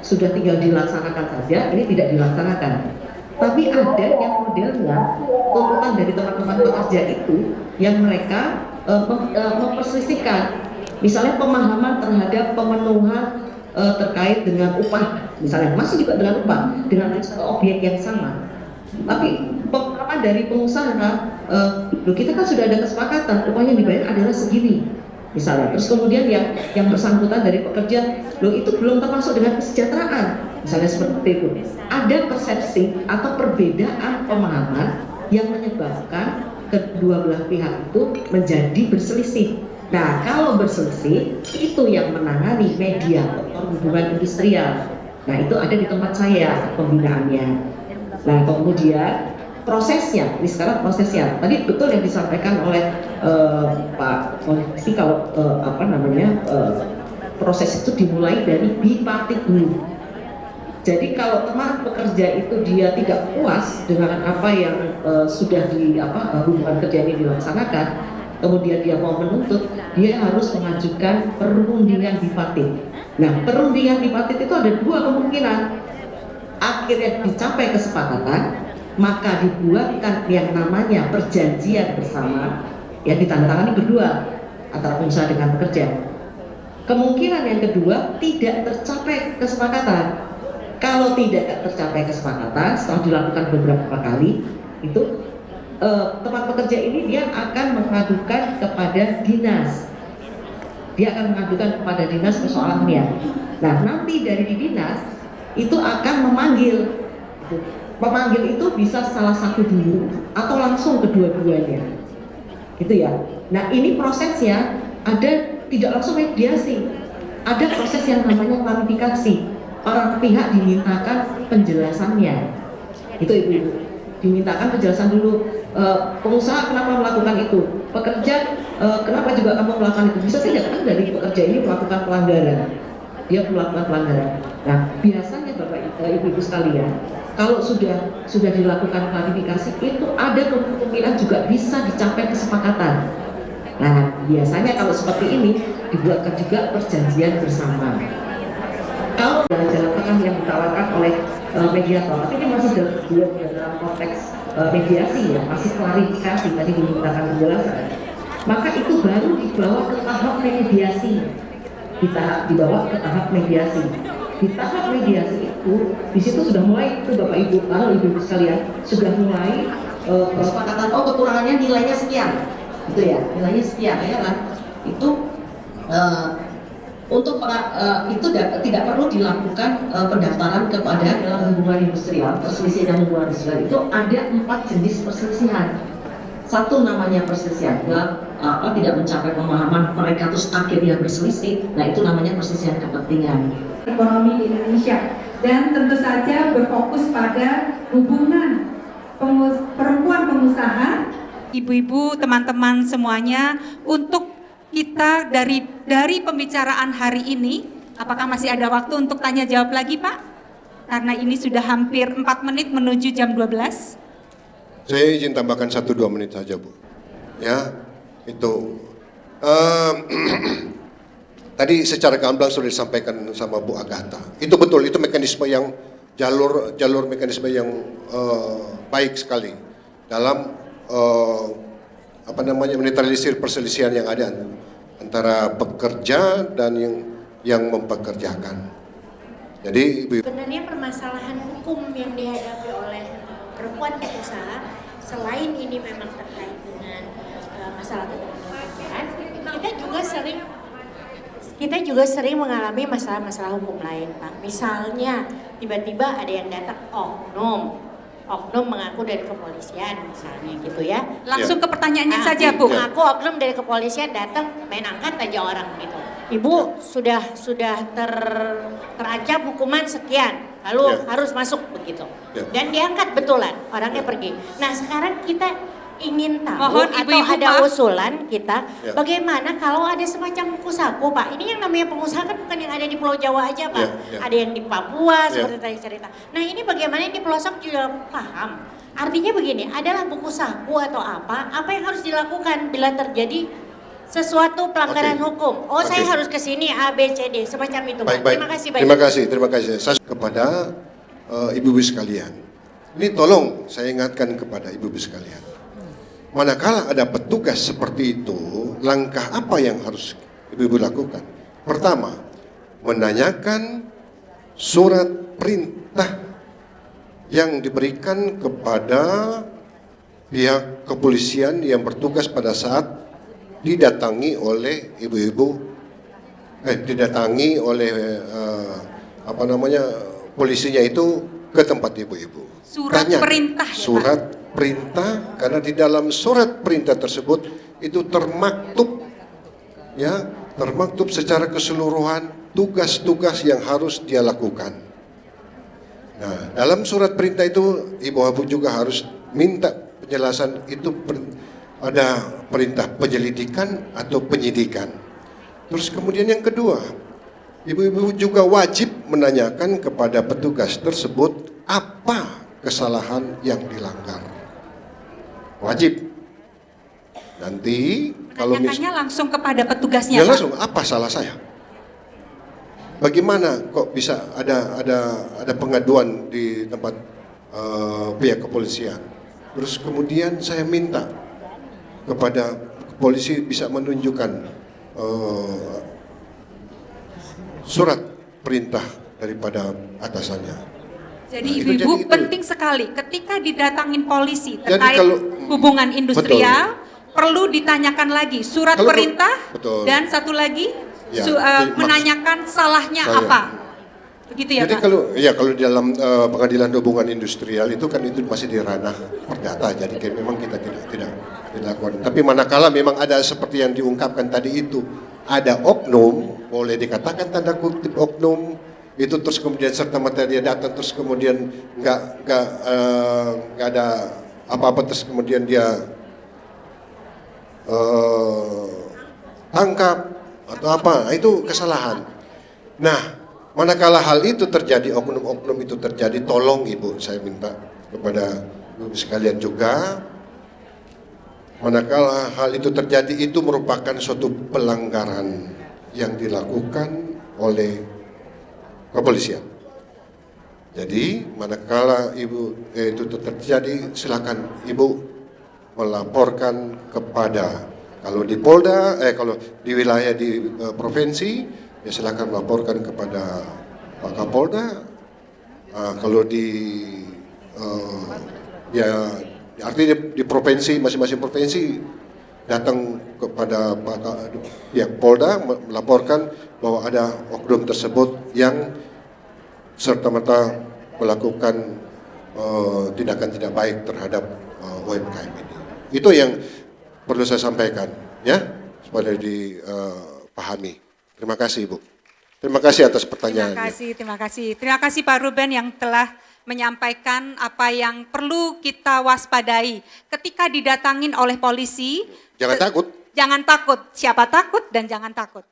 Speaker 9: sudah tinggal dilaksanakan saja, ini tidak dilaksanakan. Tapi ada yang modelnya tuntutan dari teman-teman pekerja itu yang mereka memperselisihkan, misalnya pemahaman terhadap pemenuhan terkait dengan upah, misalnya masih juga dengan upah dengan objek yang sama. Tapi pemahaman dari pengusaha, kita kan sudah ada kesepakatan upah yang dibayar adalah segini. Misalnya, terus kemudian yang bersangkutan dari pekerja, itu belum termasuk dengan kesejahteraan, misalnya seperti itu. Ada persepsi atau perbedaan pemahaman yang menyebabkan kedua belah pihak itu menjadi berselisih. Nah, kalau berselisih itu yang menangani mediator hubungan industrial. Nah, itu ada di tempat saya pembinaannya. Nah, kemudian prosesnya, ini sekarang prosesnya. Tadi betul yang disampaikan oleh Pak Polisi kalau proses itu dimulai dari bipartit dulu. Jadi kalau teman pekerja itu dia tidak puas dengan apa yang sudah hubungan kerja ini dilaksanakan, kemudian dia mau menuntut, dia harus mengajukan perundingan bipartit. Nah, perundingan bipartit itu ada dua kemungkinan. Akhirnya dicapai kesepakatan, maka dibuatkan yang namanya perjanjian bersama yang ditandatangani berdua antara pengusaha dengan pekerja. Kemungkinan yang kedua, tidak tercapai kesepakatan. Kalau tidak tercapai kesepakatan, setelah dilakukan beberapa kali, itu tempat pekerja ini dia akan mengadukan kepada dinas. Dia akan mengadukan kepada dinas persoalannya. Nah, nanti dari dinas itu akan memanggil. Memanggil itu bisa salah satu dulu atau langsung kedua-duanya. Gitu ya. Nah, ini prosesnya ada tidak langsung mediasi. Ada proses yang namanya klarifikasi. Para pihak dimintakan penjelasannya. Itu Ibu-ibu. Dimintakan penjelasan dulu. Pengusaha kenapa melakukan itu, pekerja kenapa juga kamu melakukan itu. Bisa tidak kan dari pekerja ini melakukan pelanggaran, dia melakukan pelanggaran. Nah, biasanya Bapak Ibu sekalian, kalau sudah dilakukan klarifikasi itu ada kemungkinan juga bisa dicapai kesepakatan. Nah, biasanya kalau seperti ini dibuatkan juga perjanjian bersama. Kalau jalan tengah yang ditawarkan oleh mediator, tapi ini masih dalam konteks mediasi ya, masih klarifikasi, tadi dimintakan penjelasan, maka itu baru dibawa ke tahap mediasi. Dibawa ke tahap mediasi. Di tahap mediasi itu, di situ sudah mulai itu Bapak Ibu, kalau Ibu sekalian sudah mulai kesepakatan. Oh, kekurangannya nilainya sekian, gitu ya, nilainya sekian ya kan? Itu untuk itu tidak perlu dilakukan pendaftaran kepada dalam hubungan industrial, perselisihan hubungan industrial itu ada 4 jenis perselisihan. Satu namanya perselisihan tidak mencapai pemahaman, mereka terus akhirnya berselisih. Nah, itu namanya perselisihan kepentingan.
Speaker 11: Ekonomi di Indonesia dan tentu saja berfokus pada hubungan perempuan pengusaha, ibu-ibu, teman-teman semuanya untuk kita dari pembicaraan hari ini, apakah masih ada waktu untuk tanya jawab lagi Pak? Karena ini sudah hampir 4 menit menuju jam 12.
Speaker 16: Saya izin tambahkan 1-2 menit saja Bu. Ya, itu tadi secara gamblang sudah disampaikan sama Bu Agatha. Itu betul, itu mekanisme yang jalur mekanisme yang baik sekali dalam menetralisir perselisihan yang ada antara pekerja dan yang mempekerjakan. Jadi
Speaker 15: sebenarnya permasalahan hukum yang dihadapi oleh perempuan pengusaha, selain ini memang terkait dengan masalah ketenagakerjaan, kita juga sering mengalami masalah-masalah hukum lain, Pak. Misalnya tiba-tiba ada yang datang oknum mengaku dari kepolisian misalnya gitu ya.
Speaker 11: Langsung ke pertanyaannya saja Bu.
Speaker 15: Mengaku oknum dari kepolisian datang main angkat aja orang gitu. Ibu sudah terancam hukuman sekian, lalu harus masuk begitu. Dan diangkat betulan, orangnya pergi. Nah, sekarang kita ingin tahu ada usulan kita bagaimana kalau ada semacam buku saku Pak. Ini yang namanya pengusaha kan bukan yang ada di Pulau Jawa aja Pak. Ada yang di Papua seperti tadi cerita. Nah, ini bagaimana yang di pelosok juga paham. Artinya begini, adalah buku saku atau apa yang harus dilakukan bila terjadi sesuatu pelanggaran hukum. Saya harus ke sini A B C D semacam itu Pak. Terima kasih banyak.
Speaker 16: Terima kasih. Saya kepada ibu-ibu sekalian. Ini tolong saya ingatkan kepada ibu-ibu sekalian. Manakala ada petugas seperti itu, langkah apa yang harus ibu-ibu lakukan? Pertama, menanyakan surat perintah yang diberikan kepada pihak kepolisian yang bertugas pada saat didatangi oleh ibu-ibu, didatangi oleh polisinya itu ke tempat ibu-ibu.
Speaker 11: Surat perintah ya,
Speaker 16: surat perintah, karena di dalam surat perintah tersebut itu termaktub secara keseluruhan tugas-tugas yang harus dia lakukan. Nah, dalam surat perintah itu ibu-ibu juga harus minta penjelasan itu ada perintah penyelidikan atau penyidikan. Terus kemudian yang kedua, ibu-ibu juga wajib menanyakan kepada petugas tersebut apa kesalahan yang dilanggar. Wajib. Nanti kalau
Speaker 11: menanyakannya langsung kepada petugasnya,
Speaker 16: ya
Speaker 11: Pak?
Speaker 16: langsung, apa salah saya? Bagaimana kok bisa ada pengaduan di tempat pihak kepolisian? Terus kemudian saya minta kepada polisi bisa menunjukkan surat perintah daripada atasannya.
Speaker 11: Jadi
Speaker 16: Nah,
Speaker 11: ibu-ibu penting sekali ketika didatangin polisi
Speaker 16: Jadi
Speaker 11: terkait hubungan industrial, perlu ditanyakan lagi surat
Speaker 16: Kalau-
Speaker 11: perintah
Speaker 16: betul.
Speaker 11: dan satu lagi
Speaker 16: Ya, jadi
Speaker 11: menanyakan salahnya
Speaker 16: Saya.
Speaker 11: apa. Begitu ya,
Speaker 16: Jadi
Speaker 11: Pak?
Speaker 16: kalau di dalam pengadilan hubungan industrial itu kan itu masih di ranah perdata, jadi kayak memang kita tidak lakukan. Tapi manakala memang ada seperti yang diungkapkan tadi itu, ada oknum, boleh dikatakan tanda kutip oknum itu, terus kemudian serta merta dia datang, terus kemudian nggak ada apa-apa, terus kemudian dia tangkap atau apa, itu kesalahan. Nah, manakala hal itu terjadi, oknum-oknum itu terjadi, tolong Ibu, saya minta kepada Ibu sekalian juga, manakala hal itu terjadi, itu merupakan suatu pelanggaran yang dilakukan oleh kepolisian. Jadi, manakala Ibu itu terjadi, silakan Ibu melaporkan kepada, kalau di Polda, kalau di wilayah di provinsi, ya silakan melaporkan kepada Pak Kapolda. Kalau artinya di provinsi, masing-masing provinsi datang kepada pihak Polda melaporkan bahwa ada oknum tersebut yang serta-merta melakukan tindakan tidak baik terhadap UMKM ini. Itu yang perlu saya sampaikan, ya, supaya dipahami. Terima kasih, Ibu. Terima kasih atas pertanyaannya.
Speaker 11: Terima kasih Pak Ruben yang telah menyampaikan apa yang perlu kita waspadai ketika didatangin oleh polisi.
Speaker 16: Jangan takut.
Speaker 11: Jangan takut, siapa takut dan jangan takut.